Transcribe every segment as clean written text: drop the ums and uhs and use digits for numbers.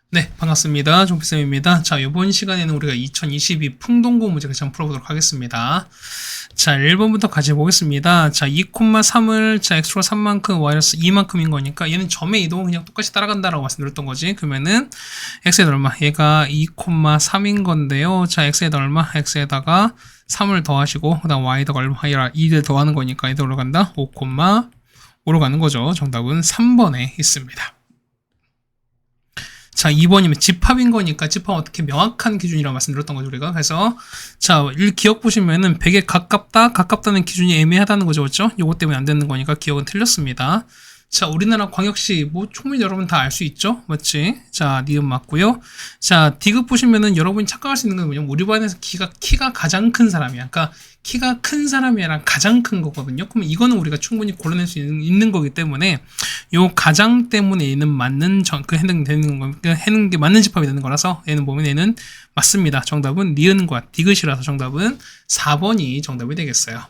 네, 반갑습니다. 종필쌤입니다. 자, 이번 시간에는 우리가 2022 풍동고 문제를 좀 풀어보도록 하겠습니다. 자, 1번부터 같이 보겠습니다. 자, 2,3을 자, x로 3만큼, y로 2만큼인 거니까 얘는 점의 이동은 그냥 똑같이 따라간다라고 말씀드렸던 거지. 그러면은 x에다 얼마? 얘가 2,3인 건데요. 자, x에다 얼마? x에다가 3을 더하시고 그 다음 y에다가 얼마? 2를 더하는 거니까 이대로 간다. 5,5로 가는 거죠. 정답은 3번에 있습니다. 자, 2번이면 집합인 거니까 집합은 어떻게 명확한 기준이라고 말씀드렸던 거죠, 우리가. 그래서, 자, 기억 보시면은 100에 가깝다는 기준이 애매하다는 거죠, 그렇죠? 요것 때문에 안 되는 거니까 기억은 틀렸습니다. 자, 우리나라 광역시, 뭐, 충분히 여러분 다 알 수 있죠? 맞지? 자, 니은 맞고요. 자, 디귿 보시면은 여러분이 착각할 수 있는 건 뭐냐면, 우리 반에서 키가 가장 큰 사람이야. 그러니까, 키가 큰 사람이랑 가장 큰 거거든요. 그러면 이거는 우리가 충분히 골라낼 수 있는 거기 때문에, 요 가장 때문에 얘는 맞는, 해당되는 거, 해는 게 맞는 집합이 되는 거라서, 얘는 보면 얘는 맞습니다. 정답은 니은과 디귿이라서 정답은 4번이 정답이 되겠어요.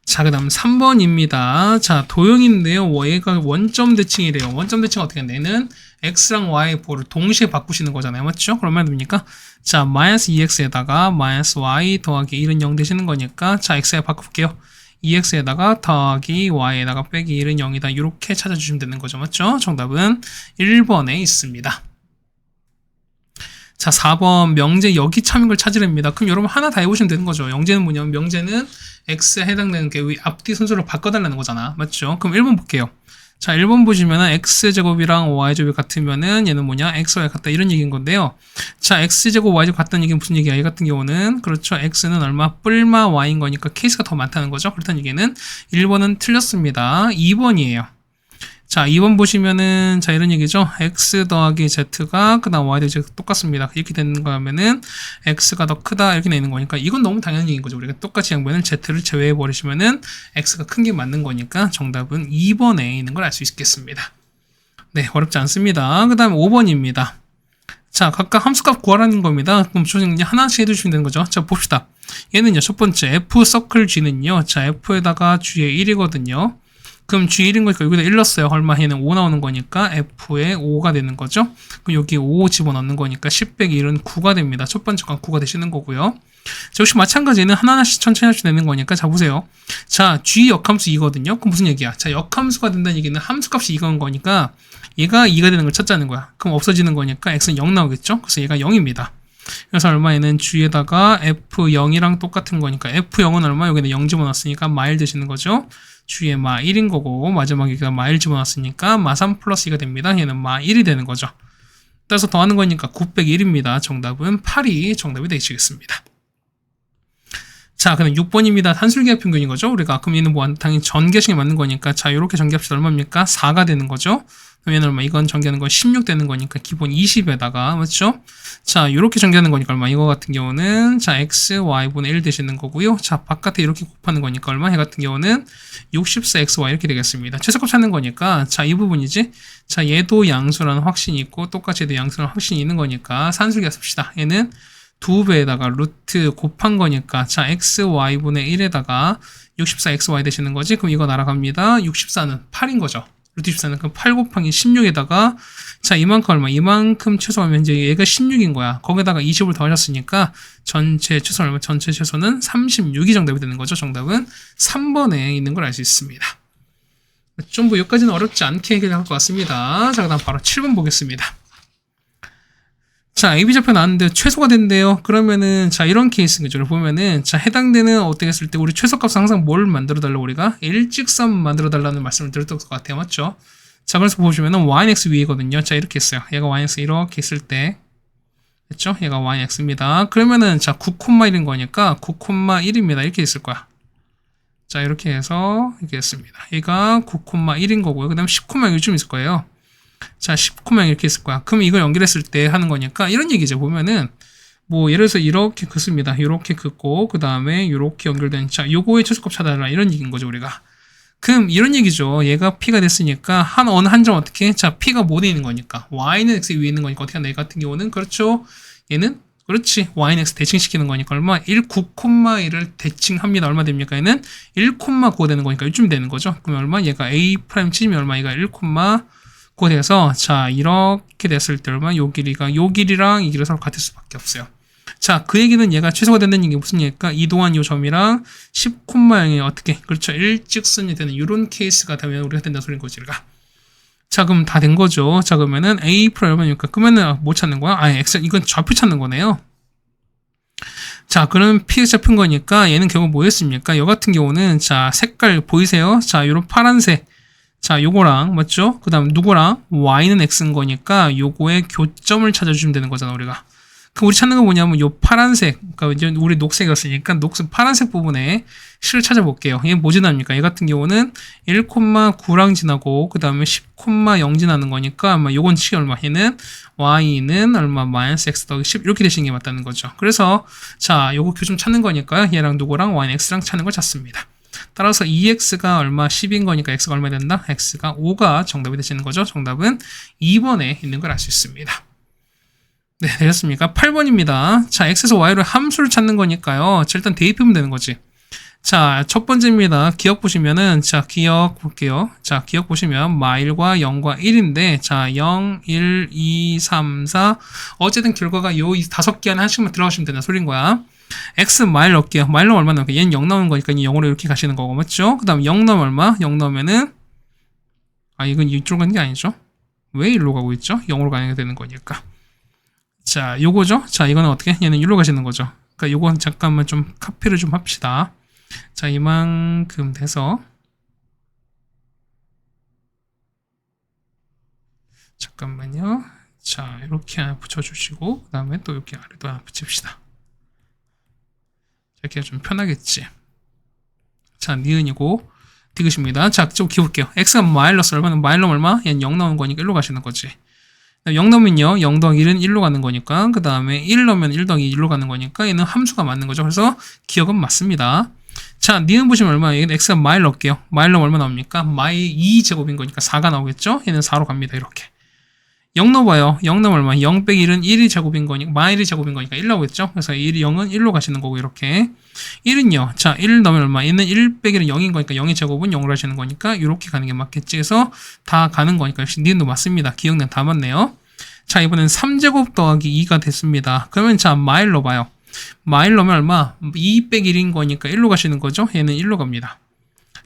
자, 그 다음 3번입니다. 자, 도형인데요. 얘가 원점 대칭이래요. 원점 대칭 어떻게 하냐면 x랑 y 보를 동시에 바꾸시는 거잖아요. 맞죠? 그러면 됩니까? 자, 마이너스 2x에다가 마이너스 y 더하기 1은 0 되시는 거니까 자, x에 바꿔볼게요. 2x에다가 더하기 y에다가 빼기 1은 0이다. 이렇게 찾아주시면 되는 거죠. 맞죠? 정답은 1번에 있습니다. 자, 4번 명제 여기 참인 걸 찾으랍니다. 그럼 여러분 하나 다 해보시면 되는 거죠. 영제는 뭐냐면 명제는 x에 해당되는 게 앞뒤 순서를 바꿔달라는 거잖아. 맞죠? 그럼 1번 볼게요. 자, 1번 보시면은 x제곱이랑 y제곱이 같으면은 얘는 뭐냐? xy 같다 이런 얘기인 건데요. 자, x제곱 y제곱 같다는 얘기는 무슨 얘기야? 얘 같은 경우는 그렇죠. x는 얼마? 뿔마 y인 거니까 케이스가 더 많다는 거죠. 그렇다는 얘기는 1번은 틀렸습니다. 2번이에요. 자, 2번 보시면은, 자, 이런 얘기죠. x 더하기 z가, 그 다음 y 더하기 z 똑같습니다. 이렇게 되는 거면은, x가 더 크다, 이렇게 내는 거니까, 이건 너무 당연한 얘기인 거죠. 우리가 똑같이 양변을 z를 제외해버리시면은, x가 큰 게 맞는 거니까, 정답은 2번에 있는 걸 알 수 있겠습니다. 네, 어렵지 않습니다. 그 다음에 5번입니다. 자, 각각 함수값 구하라는 겁니다. 그럼 그냥 하나씩 해주시면 되는 거죠. 자, 봅시다. 얘는요, 첫 번째, f 서클 g는요, 자, f에다가 g에 1이거든요. 그럼 G1인 거니까 여기다 1 넣었어요. 얼마? 얘는 5 나오는 거니까 F에 5가 되는 거죠. 그럼 여기 5 집어넣는 거니까 10 빼기 1은 9가 됩니다. 첫 번째 건 9가 되시는 거고요. 자, 역시 마찬가지는 하나하나씩 천천히 할 수 되는 거니까 자, 보세요. 자, G 역함수 2거든요. 그럼 무슨 얘기야? 자, 역함수가 된다는 얘기는 함수값이 2건 거니까 얘가 2가 되는 걸 찾자는 거야. 그럼 없어지는 거니까 X는 0 나오겠죠? 그래서 얘가 0입니다. 그래서 얼마에는 G에다가 F0이랑 똑같은 거니까 F0은 얼마? 여기는 0 집어넣었으니까 마일 되시는 거죠. G에 마 1인 거고 마지막에 마 1 집어넣었으니까 마 3 플러스 2가 됩니다. 얘는 마 1이 되는 거죠. 따라서 더하는 거니까 9 빼기 1입니다. 정답은 8이 정답이 되시겠습니다. 자, 그다음 6번입니다. 산술기하 평균인 거죠. 우리가 그럼 얘는 뭐 당연히 전개식이 맞는 거니까 자, 이렇게 전개합시다. 얼마입니까? 4가 되는 거죠. 그럼 얘는 얼마? 이건 전개하는 건 16 되는 거니까 기본 20에다가 맞죠? 자, 이렇게 전개하는 거니까 얼마? 이거 같은 경우는 자, x, y분의 1 되시는 거고요. 자, 바깥에 이렇게 곱하는 거니까 얼마? 얘 같은 경우는 64xy 이렇게 되겠습니다. 최소값 찾는 거니까 자, 이 부분이지. 자, 얘도 양수라는 확신이 있고 똑같이 얘도 양수라는 확신이 있는 거니까 산술기하 씁시다. 얘는 2배에다가 루트 곱한 거니까 자, xy분의 1에다가 64xy 되시는 거지. 그럼 이거 날아갑니다. 64는 8인 거죠. 루트 64는 그럼 8 곱하기 16에다가 자, 이만큼 얼마? 이만큼 최소하면 이제 얘가 16인 거야. 거기다가 20을 더하셨으니까 전체 최소 얼마? 전체 최소는 36이 정답이 되는 거죠. 정답은 3번에 있는 걸 알 수 있습니다. 좀 뭐 여기까지는 어렵지 않게 해결할 것 같습니다. 자, 그다음 바로 7번 보겠습니다. 자, AB좌표 나왔는데 최소가 된대요. 그러면은 자, 이런 케이스인 거죠. 보면은 자, 해당되는 어떻게 했을 때 우리 최소값은 항상 뭘 만들어 달라고 우리가 일직선 만들어 달라는 말씀을 드렸던 것 같아요. 맞죠? 자, 그래서 보시면은 yx 위이거든요. 자, 이렇게 했어요. 얘가 yx 이렇게 있을 때 됐죠? 얘가 yx입니다. 그러면은 자, 9,1인 거니까 9,1입니다. 이렇게 있을 거야. 자, 이렇게 해서 이렇게 했습니다. 얘가 9,1인 거고요. 그다음 10,0쯤 있을 거예요. 자, 10,0 이렇게 있을 거야. 그럼 이걸 연결했을 때 하는 거니까 이런 얘기죠. 보면은 뭐 예를 들어서 이렇게 긋습니다. 이렇게 긋고 그 다음에 이렇게 연결된 자, 요거의 최소값 찾아라 이런 얘기인 거죠, 우리가. 그럼 이런 얘기죠. 얘가 p가 됐으니까 어느 한 점 어떻게? 자, p가 뭐에 있는 거니까 y는 x 위에 있는 거니까 어떻게 한다? 얘 같은 경우는 그렇죠. 얘는 그렇지. y는 x 대칭시키는 거니까 얼마? 9,1을 대칭합니다. 얼마 됩니까? 얘는 1,9 되는 거니까 이쯤 되는 거죠. 그럼 얼마? 얘가 a' 치면 얼마? 얘가 1,9 돼서 자 이렇게 됐을 때 얼마 요 길이가 요 길이랑 이 길이 서로 같을 수밖에 없어요. 자, 그 얘기는 얘가 최소가 된다는 얘기 무슨 얘기일까? 이동한 요 점이랑 10,0이 어떻게 그렇죠 일직선이 되는 이런 케이스가 되면 우리가 된다는 소리인 거지 우리가. 자 그럼 다 된 거죠. 자 그러면은 a 프로 얼마니까 그러면은 뭐 찾는 거야? 아 x 이건 좌표 찾는 거네요. 자, 그럼 P가 잡힌 거니까 얘는 결국 뭐였습니까? 요 같은 경우는 자, 색깔 보이세요? 자, 요런 파란색. 자, 요거랑 맞죠? 그다음 누구랑 Y는 X인 거니까 요거의 교점을 찾아주시면 되는 거잖아, 우리가. 그럼 우리 찾는 거 뭐냐면 요 파란색. 그러니까 이제 우리 녹색이었으니까 녹색 파란색 부분에 실을 찾아볼게요. 얘 뭐 지납니까? 얘 같은 경우는 1,9랑 지나고 그다음에 10,0 지나는 거니까 아마 요건 치 얼마? 얘는 y는 얼마? 마이너스 x 더하기 10 이렇게 되시는 게 맞다는 거죠. 그래서 자, 요거 교점 찾는 거니까 얘랑 누구랑 y는 x랑 찾는 걸 찾습니다. 따라서 2x가 얼마? 10인 거니까 x가 얼마 된다? x가 5가 정답이 되시는 거죠. 정답은 2번에 있는 걸 알 수 있습니다. 네, 되셨습니까? 8번입니다. 자, x에서 y로 함수를 찾는 거니까요. 자, 일단 대입하면 되는 거지. 자, 첫 번째입니다. 기억 보시면은, 자, 기억 볼게요. 자, 기억 보시면, 마일과 0과 1인데, 자, 0, 1, 2, 3, 4. 어쨌든 결과가 요 5개 안에 하나씩만 들어가시면 되는 소리인 거야. x 마일 넣을게요. 마일 넣으면 얼마 나올까? 얘는 0 나오는 거니까 0으로 이렇게 가시는 거고, 맞죠? 그 다음 0 넣으면 얼마? 0 넣으면은, 아, 이건 이쪽으로 가는 게 아니죠? 왜 일로 가고 있죠? 0으로 가야 되는 거니까. 자, 요거죠? 자, 이거는 어떻게? 얘는 일로 가시는 거죠. 그러니까 요건 잠깐만 좀 카피를 좀 합시다. 자, 이만큼 돼서 잠깐만요. 자, 이렇게 하나 붙여주시고 그 다음에 또 이렇게 아래도 하나 붙입시다. 이렇게 좀 편하겠지. 자, 니은이고 디귿입니다. 자, 좀 기울게요. x가 마이너스 얼마는 마이너스 얼마? 얘는 0 나오는 거니까 일로 가시는 거지. 0 넣으면요, 0 더하기 1은 1로 가는 거니까, 그 다음에 1 넣으면 1 더하기 1로 가는 거니까, 얘는 함수가 맞는 거죠. 그래서 기억은 맞습니다. 자, 니은 보시면 얼마? 얘는 x가 마일 넣을게요. 마일 넣으면 얼마 나옵니까? 마이 2제곱인 거니까 4가 나오겠죠? 얘는 4로 갑니다. 이렇게. 0 넣어봐요. 0 넣으면 얼마? 0 빼기 1은 1이 제곱인 거니까, 마일이 제곱인 거니까 1 나오겠죠? 그래서 0은 1로 가시는 거고, 이렇게. 1은요. 자, 1 넣으면 얼마? 얘는 1 빼기 1은 0인 거니까, 0의 제곱은 0으로 하시는 거니까, 이렇게 가는 게 맞겠지. 그래서 다 가는 거니까, 역시 니은도 맞습니다. 기억량 다 맞네요. 자, 이번엔 3제곱 더하기 2가 됐습니다. 그러면 자, 마일 넣어봐요. 마일 넣으면 얼마? 2 빼기 1인 거니까 1로 가시는 거죠? 얘는 1로 갑니다.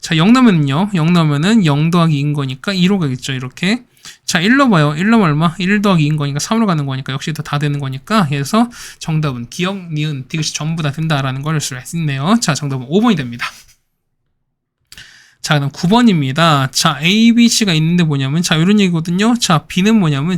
자, 0 넣으면요. 0 넣으면은 0 더하기 2인 거니까 2로 가겠죠. 이렇게. 자, 1 넣어봐요. 1 넣으면 얼마? 1 더하기 2인 거니까 3으로 가는 거니까 역시 다 되는 거니까. 그래서 정답은 기억, 니은, 디귿이 전부 다 된다라는 걸 알 수 있네요. 자, 정답은 5번이 됩니다. 자, 그다음 9번입니다. 자, A, B, C가 있는데 뭐냐면, 자, 이런 얘기거든요. 자, B는 뭐냐면,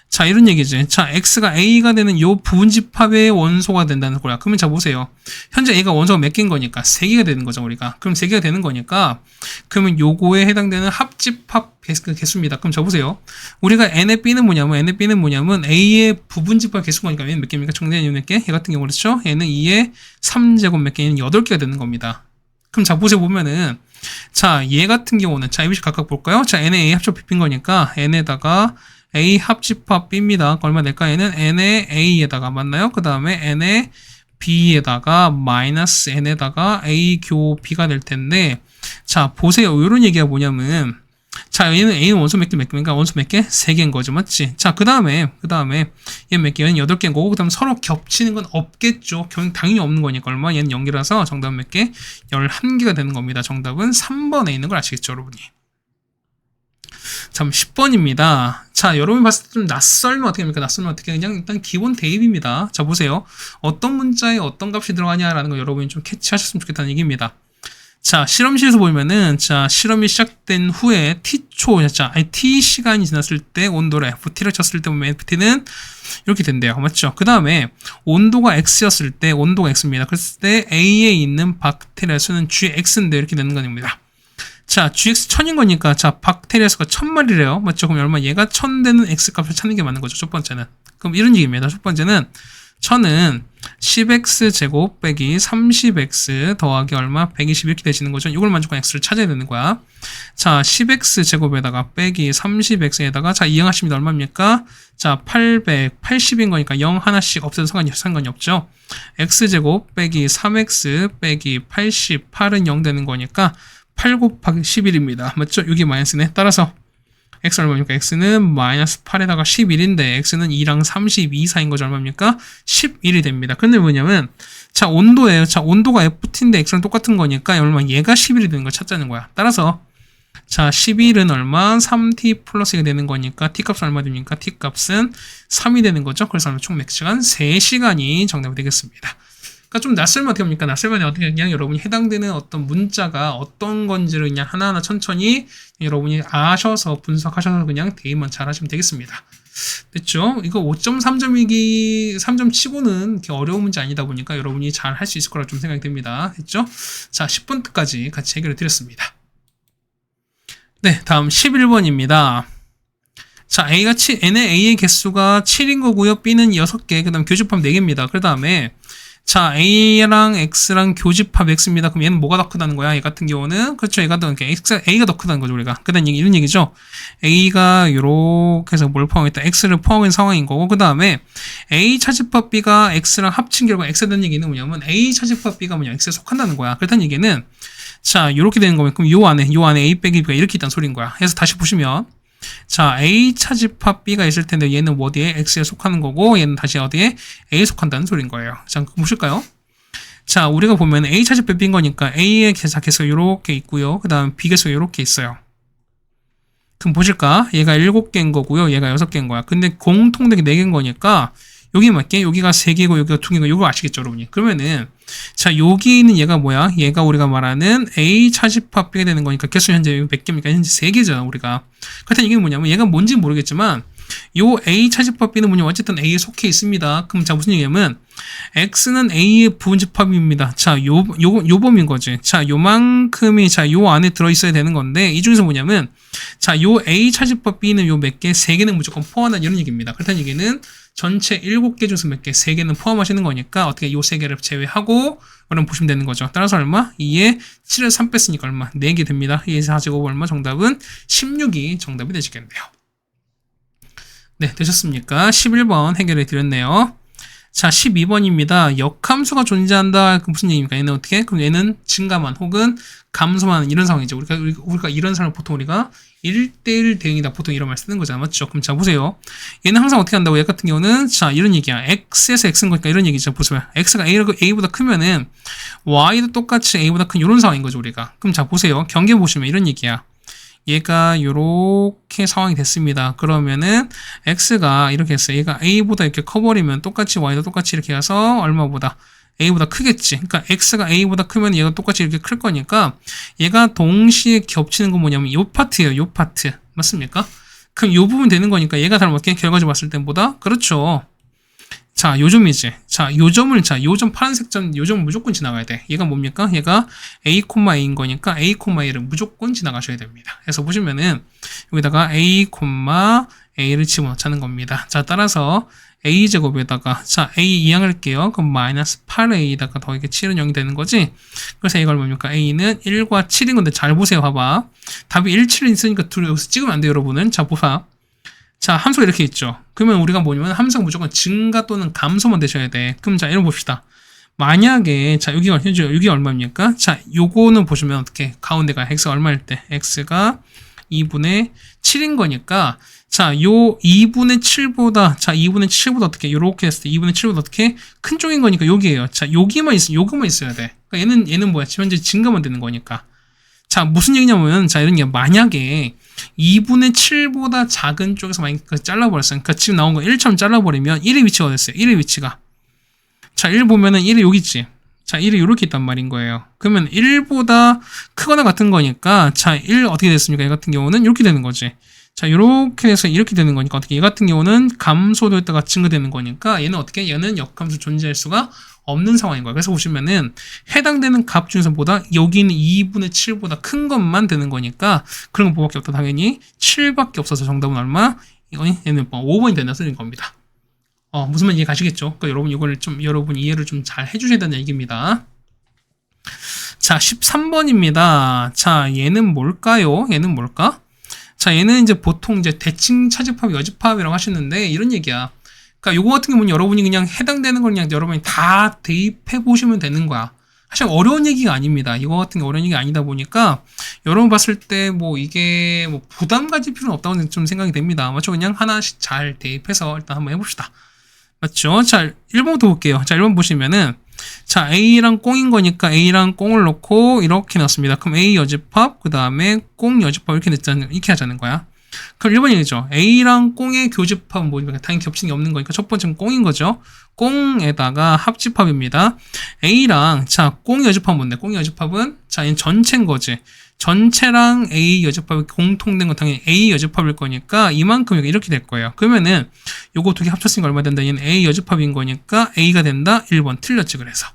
자, 이런 얘기지. 자, X가 A가 되는 요 부분집합의 원소가 된다는 거야. 그러면 자, 보세요. 현재 A가 원소가 몇 개인 거니까? 3개가 되는 거죠, 우리가. 그럼 3개가 되는 거니까, 그러면 요거에 해당되는 합집합 개수입니다. 그럼 자, 보세요. 우리가 N의 B는 뭐냐면, A의 부분집합 개수가 니까 얘는 몇 개입니까? 총대는 몇 개? 얘 같은 경우 그렇죠? 얘는 2의 3제곱 몇 개? 얘는 8개가 되는 겁니다. 그럼 자, 보면은, 자, 얘 같은 경우는, 자, ABC 각각 볼까요? 자, N의 A 합집합 B인 거니까, N에다가 A 합집합 B입니다. 얼마 낼까? 얘는 N의 A에다가, 맞나요? 그 다음에 N의 B에다가, 마이너스 N에다가 A 교 B가 될 텐데, 자, 보세요. 요런 얘기가 뭐냐면, 자, 얘는 A는 원소 몇 개입니까? 원소 몇 개? 3개인 거죠. 맞지? 자, 그 다음에, 얘 몇 개? 얘는 8개인 거고, 그 다음 서로 겹치는 건 없겠죠. 당연히 없는 거니까. 얼마? 얘는 0개라서 정답은 몇 개? 11개가 되는 겁니다. 정답은 3번에 있는 걸 아시겠죠, 여러분이? 자, 10번입니다. 자, 여러분이 봤을 때 좀 낯설면 어떻게 합니까? 낯설면 어떻게? 그냥 일단 기본 대입입니다. 자, 보세요. 어떤 문자에 어떤 값이 들어가냐라는 거 여러분이 좀 캐치하셨으면 좋겠다는 얘기입니다. 자, 실험실에서 보면은, 자, 실험이 시작된 후에 T초, 자, T 시간이 지났을 때 온도를 FT를 쳤을 때 보면 FT는 이렇게 된대요. 맞죠? 그 다음에 온도가 X였을 때, 온도가 X입니다. 그랬을 때 A에 있는 박테리아 수는 GX인데 이렇게 되는 겁니다. 자, GX 1000인 거니까, 자, 박테리아 수가 1000마리래요. 맞죠? 그럼 얼마? 얘가 1000 되는 X 값을 찾는 게 맞는 거죠. 첫 번째는. 그럼 이런 얘기입니다. 첫 번째는 1000은 10x 제곱 빼기 30x 더하기 얼마? 120 이렇게 되시는 거죠. 이걸 만족한 x를 찾아야 되는 거야. 자, 10x 제곱에다가 빼기 30x에다가 자, 이항하시면 얼마입니까? 자, 880인 거니까 0 하나씩 없어도 상관이 없죠. x 제곱 빼기 3x 빼기 88은 0 되는 거니까 8 곱하기 11입니다. 맞죠? 여기 마이너스네. 따라서 x 얼마입니까? x는 마이너스 8에다가 11인데 x는 2랑 32 사이인 거죠. 얼마입니까? 11이 됩니다. 근데 뭐냐면 자 온도예요. 자 온도가 FT인데 x랑 똑같은 거니까 얼마 얘가 11이 되는 걸 찾자는 거야. 따라서 자 11은 얼마? 3t 플러스 1이 되는 거니까 t값은 얼마 됩니까? t값은 3이 되는 거죠. 그래서 총 맥시간 3시간이 정답이 되겠습니다. 그러니까 좀 낯설면 어떻게 합니까? 낯설면 어떻게 그냥 여러분이 해당되는 어떤 문자가 어떤 건지를 그냥 하나하나 천천히 여러분이 아셔서 분석하셔서 그냥 대입만 잘 하시면 되겠습니다. 됐죠? 이거 5.3점이기 3점 치고는 이렇게 어려운 문제 아니다 보니까 여러분이 잘 할 수 있을 거라 좀 생각이 듭니다. 됐죠? 자, 10번까지 같이 해결해 드렸습니다. 네, 다음 11번입니다. 자, n의 A의 개수가 7인 거고요. B는 6개, 그 다음 교집합 4개입니다. 그 다음에 자, A랑 X랑 교집합 X입니다. 그럼 얘는 뭐가 더 크다는 거야? 얘 같은 경우는 그렇죠. A가 더 크다는 거죠, 우리가. 그 다음 이런 얘기죠. A가 요렇게 해서 뭘 포함했다? X를 포함한 상황인 거고, 그 다음에 A 차집합 B가 X랑 합친 결과 X가 되는 얘기는 뭐냐면 A 차집합 B가 뭐냐? X에 속한다는 거야. 그렇다는 얘기는 자, 요렇게 되는 거면 그럼 요 안에 A 빼기 B가 이렇게 있다는 소리인 거야. 그래서 다시 보시면 자, A 차집합 B가 있을 텐데 얘는 어디에? X에 속하는 거고 얘는 다시 어디에? A에 속한다는 소리인 거예요. 자, 보실까요? 자, 우리가 보면 A 차집합 B인 거니까 A의 개수가 이렇게 있고요. 그 다음 B 개수가 이렇게 있어요. 그럼 보실까? 얘가 7개인 거고요. 얘가 6개인 거야. 근데 공통되게 4개인 거니까 여기 맞게 여기가 3개고 여기가 2개고 이거 아시겠죠, 여러분이? 그러면은 자, 여기 있는 얘가 뭐야? 얘가 우리가 말하는 A 차집합 B가 되는 거니까 개수 현재 몇 개입니까? 현재 3개잖아, 우리가. 그렇다는 이게 뭐냐면 얘가 뭔지 모르겠지만 요 A 차집합 B는 뭐냐면 어쨌든 A에 속해 있습니다. 그럼 자, 무슨 얘기냐면 X는 A의 부분집합입니다. 자, 요 범인 거지. 자, 요만큼이 자, 요 안에 들어 있어야 되는 건데 이 중에서 뭐냐면 자, 요 A 차집합 B는 요 몇 개? 3개는 무조건 포함한다 이런 얘기입니다. 그렇다는 얘기는 전체 7개 중에서 몇 개? 3개는 포함하시는 거니까 어떻게 요 3개를 제외하고 그럼 보시면 되는 거죠. 따라서 얼마? 2에 7을 3 뺐으니까 얼마? 4개 됩니다. 2에서 4제곱 얼마? 정답은 16이 정답이 되시겠네요. 네, 되셨습니까? 11번 해결해 드렸네요. 자, 12번입니다. 역함수가 존재한다. 그 무슨 얘기입니까? 얘는 어떻게? 그럼 얘는 증가만 혹은 감소만 이런 상황이죠. 우리가 이런 상황을 보통 우리가 1대1 대응이다. 보통 이런 말 쓰는 거잖아. 맞죠? 그럼 자, 보세요. 얘는 항상 어떻게 한다고? 얘 같은 경우는 자, 이런 얘기야. X에서 X인 거니까 이런 얘기죠. 보세요. X가 A보다 크면은 Y도 똑같이 A보다 큰 이런 상황인 거죠, 우리가. 그럼 자, 보세요. 경계 보시면 이런 얘기야. 얘가 요렇게 상황이 됐습니다. 그러면은 X가 이렇게 했어요. 얘가 A보다 이렇게 커버리면 똑같이 Y도 똑같이 이렇게 가서 얼마보다? A보다 크겠지. 그러니까 X가 A보다 크면 얘가 똑같이 이렇게 클 거니까 얘가 동시에 겹치는 건 뭐냐면 요 파트예요. 요 파트. 맞습니까? 그럼 요 부분 되는 거니까 얘가 닮았게 결과적으로 봤을 때보다 그렇죠. 자, 요점이지. 자, 요점 파란색 점, 요점 무조건 지나가야 돼. 얘가 뭡니까? 얘가 A, A인 거니까 A, A를 무조건 지나가셔야 됩니다. 그래서 보시면은 여기다가 A, A를 집어넣자는 겁니다. 자, 따라서 A제곱에다가 자, A 이항할게요. 그럼 마이너스 8A에다가 더하기 7은 0이 되는 거지. 그래서 A가 얼마입니까? A는 1과 7인 건데 잘 보세요. 봐봐. 답이 1, 7이 있으니까 둘 여기서 찍으면 안 돼요, 여러분은. 자, 보사. 자, 함수가 이렇게 있죠. 그러면 우리가 뭐냐면 함수가 무조건 증가 또는 감소만 되셔야 돼. 그럼 자, 이런 봅시다. 만약에 자, 여기가 얼마입니까? 자, 요거는 보시면 어떻게 가운데가 x가 얼마일 때 x가 2분의 7인 거니까 자, 요 2분의 7보다 어떻게 요렇게 했을 때 2분의 7보다 어떻게 큰 쪽인 거니까 여기에요. 자, 요거만 있어야 돼. 그러니까 얘는 뭐야? 현재 증가만 되는 거니까. 자, 무슨 얘기냐면 자, 이런 게 만약에 2분의 7보다 작은 쪽에서 만약에 잘라버렸어요. 그러니까 지금 나온 거 1처럼 잘라버리면 1의 위치가 어딨어요? 1의 위치가. 자, 1 보면은 1이 여기 있지. 자, 1이 이렇게 있단 말인 거예요. 그러면 1보다 크거나 같은 거니까 자, 1 어떻게 됐습니까? 얘 같은 경우는 이렇게 되는 거지. 자, 이렇게 해서 이렇게 되는 거니까 어떻게 얘 같은 경우는 감소됐다가 증가되는 거니까 얘는 어떻게? 얘는 역함수 존재할 수가 없는 상황인 거예요. 그래서 보시면은 해당되는 값 중에서보다 여기는 2분의 7보다 큰 것만 되는 거니까 그런 거 뭐밖에 없다. 당연히 7밖에 없어서 정답은 얼마? 얘는 5번이 된다 쓰는 겁니다. 무슨 말인지 가시겠죠? 그러니까 여러분 이거를 여러분 이해를 좀 잘 해주셔야 된다는 얘기입니다. 자, 13번입니다. 자, 얘는 뭘까요? 얘는 뭘까? 자, 얘는 이제 보통 이제 대칭 차집합, 여집합이라고 하시는데 이런 얘기야. 그러니까 요거 같은 경우는 여러분이 그냥 해당되는 걸 그냥 여러분이 다 대입해 보시면 되는 거야. 사실 어려운 얘기가 아닙니다. 이거 같은 게 어려운 얘기가 아니다 보니까 여러분 봤을 때 뭐 이게 뭐 부담 가질 필요는 없다고 좀 생각이 됩니다. 맞죠? 그냥 하나씩 잘 대입해서 일단 한번 해봅시다. 맞죠? 자, 1번부터 볼게요. 자, 1번 보시면은 자, A랑 꽁인 거니까 A랑 꽁을 놓고 이렇게 넣습니다. 그럼 A 여집합, 그 다음에 꽁 여집합 이렇게 하자는 거야. 그럼 1번 얘기죠. A랑 꽁의 교집합은 뭐니까 당연히 겹치는 게 없는 거니까 첫 번째는 꽁인 거죠. 꽁에다가 합집합입니다. A랑 자, 꽁 여집합은 뭔데? 꽁 여집합은 자, 얘는 전체인 거지. 전체랑 A 여집합이 공통된 건 당연히 A 여집합일 거니까 이만큼 이렇게 될 거예요. 그러면은 요거 두 개 합쳤으니까 얼마 된다? 얘는 A 여집합인 거니까 A가 된다. 1번 틀렸지 그래서.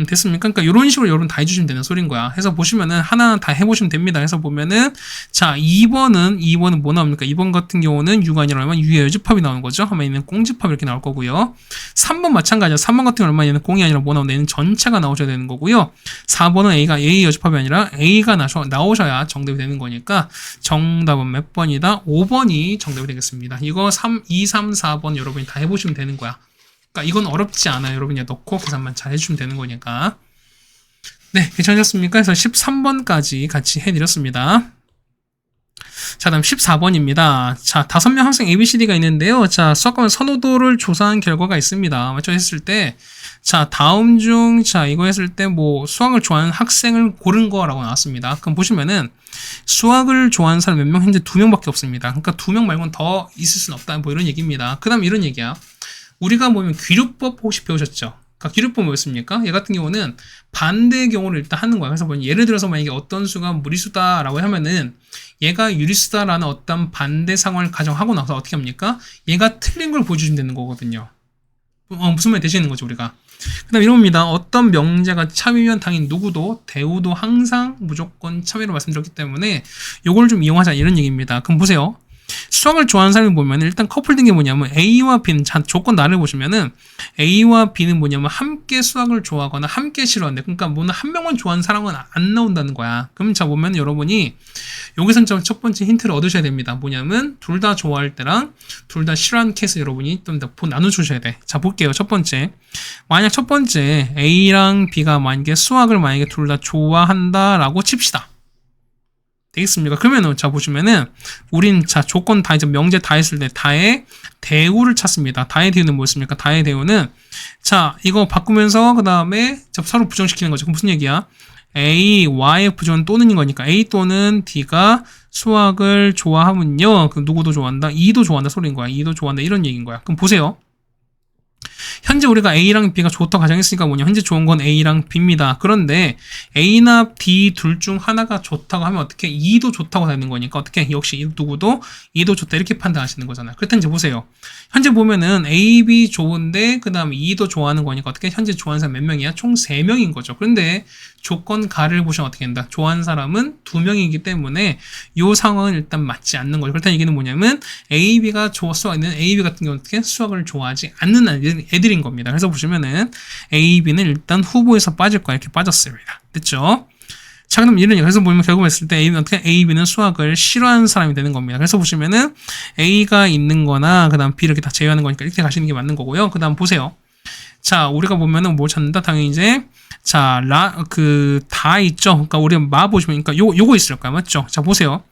됐습니까? 그러니까 이런 식으로 여러분 다 해주시면 되는 소린 거야. 해서 보시면은 하나 다 해보시면 됩니다. 해서 보면은 자 2번은 뭐 나옵니까? 2번 같은 경우는 U가 아니라 얼마 U의 여집합이 나오는 거죠. 하면 얘는 꽁집합 이렇게 나올 거고요. 3번 마찬가지야. 3번 같은 경우는 얼마 얘는 꽁이 아니라 뭐 나오는 얘는 전체가 나오셔야 되는 거고요. 4번은 A가 A 여집합이 아니라 A가 나오셔야 정답이 되는 거니까 정답은 몇 번이다? 5번이 정답이 되겠습니다. 이거 2, 3, 4번 여러분이 다 해보시면 되는 거야. 그러니까 이건 어렵지 않아요. 여러분이 넣고 계산만 잘 해주시면 되는 거니까. 네, 괜찮으셨습니까? 그래서 13번까지 같이 해드렸습니다. 자, 다음 14번입니다. 자, 5명 학생 ABCD가 있는데요. 자, 수학과목 선호도를 조사한 결과가 있습니다. 맞죠? 했을 때, 자, 다음 중, 자, 이거 했을 때 뭐 수학을 좋아하는 학생을 고른 거라고 나왔습니다. 그럼 보시면은 수학을 좋아하는 사람 몇 명? 현재 2명밖에 없습니다. 그러니까 2명 말고는 더 있을 수는 없다. 뭐 이런 얘기입니다. 그 다음 이런 얘기야. 우리가 보면 귀류법 혹시 배우셨죠? 그러니까 귀류법 뭐였습니까? 얘 같은 경우는 반대의 경우를 일단 하는 거야. 그래서 예를 들어서 만약에 어떤 수가 무리수다라고 하면은 얘가 유리수다라는 어떤 반대 상황을 가정하고 나서 어떻게 합니까? 얘가 틀린 걸 보여주시면 되는 거거든요. 무슨 말이 되시는 거죠, 우리가? 그 다음 이런 겁니다. 어떤 명제가 참이면 당연히 누구도, 대우도 항상 무조건 참이라고 말씀드렸기 때문에 요걸 좀 이용하자 이런 얘기입니다. 그럼 보세요. 수학을 좋아하는 사람이 보면 일단 커플된 게 뭐냐면 A와 B는 조건 나를 보시면은 A와 B는 뭐냐면 함께 수학을 좋아하거나 함께 싫어한대. 그러니까 뭐는 한 명만 좋아하는 사람은 안 나온다는 거야. 그럼 자 보면 여러분이 여기서 첫 번째 힌트를 얻으셔야 됩니다. 뭐냐면 둘 다 좋아할 때랑 둘 다 싫어하는 케이스 여러분이 좀 더 나눠주셔야 돼. 자 볼게요. 첫 번째 만약 첫 번째 A랑 B가 만약에 수학을 만약에 둘 다 좋아한다라고 칩시다. 되겠습니까? 그러면은 자 보시면은 우린 자 조건 다 이제 명제 다 했을 때 다의 대우를 찾습니다. 다의 대우는 뭐였습니까? 다의 대우는 자 이거 바꾸면서 그 다음에 서로 부정시키는 거죠. 그럼 무슨 얘기야? A, Y의 부정은 또는인 거니까 A 또는 D가 수학을 좋아하면요. 그럼 누구도 좋아한다? E도 좋아한다 소리인 거야. E도 좋아한다 이런 얘기인 거야. 그럼 보세요. 현재 우리가 A랑 B가 좋다고 가정했으니까 뭐냐 현재 좋은 건 A랑 B입니다. 그런데 A나 D 둘 중 하나가 좋다고 하면 어떻게 E도 좋다고 되는 거니까 어떻게 역시 누구도 E도 좋다 이렇게 판단하시는 거잖아요. 그렇다면 이제 보세요. 현재 보면은 A, B 좋은데 그 다음에 E도 좋아하는 거니까 어떻게 현재 좋아하는 사람 몇 명이야? 총 3명인 거죠. 그런데 조건 가를 보시면 어떻게 된다? 좋아하는 사람은 2명이기 때문에 이 상황은 일단 맞지 않는 거죠. 그렇다는 얘기는 뭐냐면 A, B가 수학있는 A, B 같은 경우는 어떻게 수학을 좋아하지 않는 애들인 겁니다. 그래서 보시면은 A, B는 일단 후보에서 빠질 거야. 이렇게 빠졌습니다. 됐죠? 자, 그럼 이런 그래서 보면 결국 했을 때 A는 어떻게 A, B는 수학을 싫어하는 사람이 되는 겁니다. 그래서 보시면은 A가 있는 거나 그 다음 B를 이렇게 다 제외하는 거니까 이렇게 가시는 게 맞는 거고요. 그 다음 보세요. 자, 우리가 보면은 뭘 찾는다? 당연히 이제 자, 다 있죠. 그러니까 우리 보시면 그러니까 요거 있을 거야. 맞죠? 자, 보세요.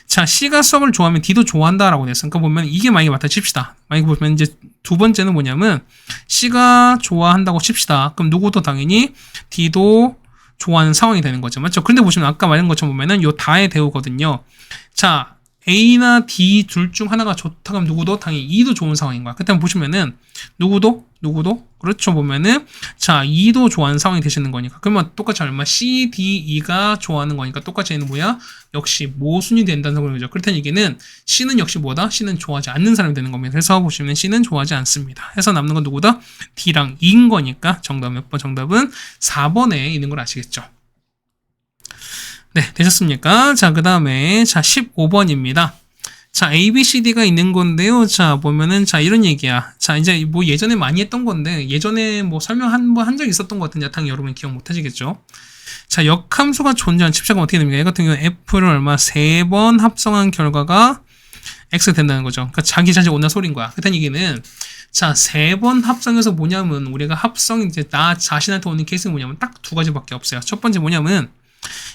자, C가 수학을 좋아하면 D도 좋아한다라고 됐어. 그러니까 보면 이게 만약에 맞다 칩시다. 만약에 보면 이제 두 번째는 뭐냐면 C가 좋아한다고 칩시다. 그럼 누구도 당연히 D도 좋아하는 상황이 되는 거죠. 맞죠? 그런데 보시면 아까 말한 것처럼 보면은 요 다의 대우거든요. 자, A나 D 둘 중 하나가 좋다 그러면 누구도 당연히 E도 좋은 상황인 거야. 그때 보시면은 누구도 그렇죠 보면은 자 2도 좋아하는 상황이 되시는 거니까 그러면 똑같이 얼마 C, D, E가 좋아하는 거니까 똑같이 얘는 뭐야? 역시 모순이 된다는 거죠. 그렇다는 얘기는 C는 역시 뭐다? C는 좋아하지 않는 사람이 되는 겁니다. 그래서 보시면 C는 좋아하지 않습니다. 해서 남는 건 누구다? D랑 E인 거니까 정답 몇 번? 정답은 4번에 있는 걸 아시겠죠? 네, 되셨습니까? 자, 그 다음에 자 15번입니다. 자, A, B, C, D가 있는 건데요. 자, 보면은, 자, 이런 얘기야. 자, 이제 뭐 예전에 많이 했던 건데, 예전에 뭐 설명 한 적이 있었던 것 같은데, 당연히 여러분 기억 못 하시겠죠? 자, 역함수가 존재하는 칩사가 어떻게 됩니까? 이 같은 경우는 F를 얼마 3번 합성한 결과가 X가 된다는 거죠. 그러니까 자기 자식 온다 소리인 거야. 그렇다는 얘기는, 자, 3번 합성해서 뭐냐면 우리가 합성 이제 나 자신한테 오는 케이스는 뭐냐면 딱 두 가지밖에 없어요. 첫 번째 뭐냐면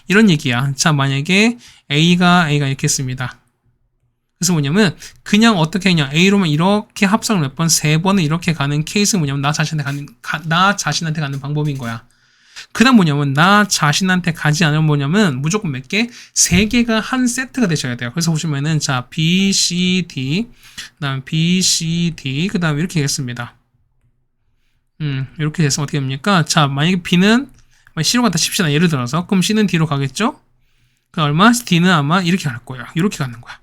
이런 얘기야. 자, 만약에 A가 이렇게 했습니다. 그래서 뭐냐면 그냥 어떻게 했냐, A로만 이렇게 합성을 몇 번, 3번은 이렇게 가는 케이스는 뭐냐면 나 자신한테 가는 방법인 거야. 그 다음 뭐냐면 나 자신한테 가지 않으면 뭐냐면 무조건 몇 개? 3개가 한 세트가 되셔야 돼요. 그래서 보시면은 자 B, C, D 그 다음 B, C, D 그 다음 이렇게 되겠습니다. 이렇게 돼서 어떻게 됩니까? 자, 만약에 B는 C로 갔다 칩시다. 예를 들어서 그럼 C는 D로 가겠죠? 그 얼마? D는 아마 이렇게 갈 거예요. 이렇게 가는 거야.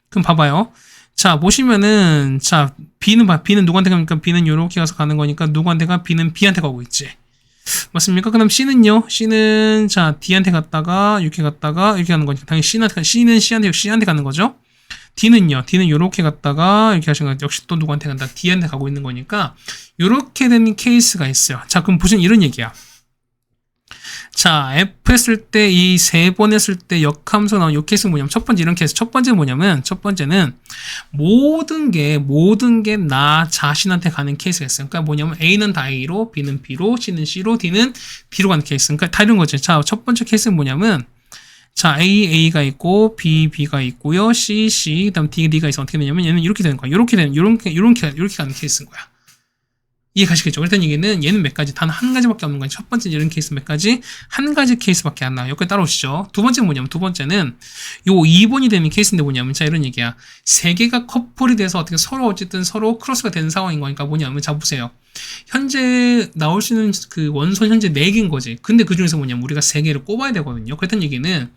그럼 봐봐요. 자, 보시면은 자 B는 누구한테 갑니까? B는 이렇게 가서 가는 거니까 누구한테 가? B는 B한테 가고 있지. 맞습니까? 그럼 C는요? C는 자 D한테 갔다가 이렇게 가는 거니까 당연히 C는 C한테 가는 거죠. D는요? D는 이렇게 갔다가 이렇게 하시는 거죠. 역시 또 누구한테 간다? D한테 가고 있는 거니까 이렇게 되는 케이스가 있어요. 자, 그럼 보시면 이런 얘기야. 자, F 했을 때 이 3번 했을 때 역함수 나온 이 케이스는 뭐냐면 첫 번째 이런 케이스. 첫 번째는 모든 게 나 자신한테 가는 케이스가 있어요. 그러니까 뭐냐면 A는 다 A로, B는 B로, C는 C로, D는 D로 가는 케이스. 그러니까 다 이런 거죠. 자, 첫 번째 케이스는 뭐냐면 자, A가 있고 B가 있고요. C, 그다음 D가 있어. 어떻게 되냐면 얘는 이렇게 되는 거야. 이렇게 가는 케이스인 거야. 이해 가시겠죠? 일단 얘는 몇 가지, 단 한 가지밖에 없는 거예요. 첫 번째 이런 케이스 몇 가지? 한 가지 케이스밖에 안 나와요. 여기까지 따라오시죠. 두 번째는 뭐냐면, 두 번째는 요 2번이 되는 케이스인데 뭐냐면, 자, 이런 얘기야. 3개가 커플이 돼서 어떻게 어쨌든 서로 크로스가 되는 상황인 거니까 뭐냐면, 자, 보세요. 현재 나올 수 있는 그 원소는 현재 4개인 거지. 근데 그 중에서 뭐냐면, 우리가 3개를 꼽아야 되거든요. 그랬던 얘기는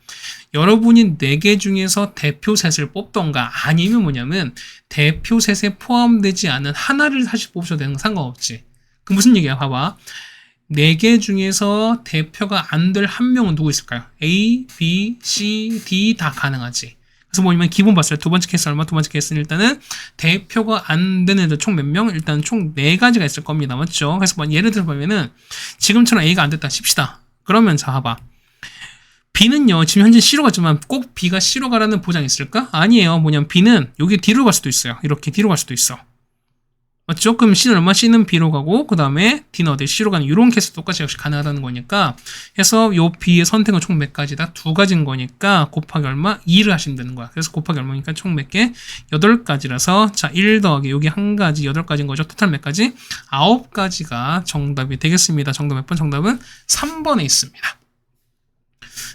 여러분이 4개 중에서 대표 셋을 뽑던가 아니면 뭐냐면, 대표 셋에 포함되지 않은 하나를 사실 뽑으셔도 되는 건 상관없지. 그 무슨 얘기야? 봐봐. 4개 중에서 대표가 안 될 한 명은 누구 있을까요? A, B, C, D 다 가능하지. 그래서 뭐냐면 기본 봤어요. 두 번째 케이스 얼마? 두 번째 케이스는 일단은 대표가 안 되는 애들 총 몇 명? 일단 총 4가지가 있을 겁니다. 맞죠? 그래서 뭐 예를 들어 보면은 지금처럼 A가 안 됐다 칩시다. 그러면 자 봐봐. B는요, 지금 현재 C로 갔지만 꼭 B가 C로 가라는 보장이 있을까? 아니에요. 뭐냐면 B는 여기 D로 갈 수도 있어요. 이렇게 D로 갈 수도 있어. 맞죠? 그럼 C는 얼마? C는 B로 가고 그 다음에 D는 어디? C로 가는 이런 케이스 똑같이 역시 가능하다는 거니까 해서 요 B의 선택은 총 몇 가지다? 2가지인 거니까 곱하기 얼마? 2를 하시면 되는 거야. 그래서 곱하기 얼마니까 총 몇 개? 8가지라서 자 1 더하기 여기 1가지 8가지인 거죠. 토탈 몇 가지? 9가지가 정답이 되겠습니다. 정답 몇 번? 정답은 3번에 있습니다.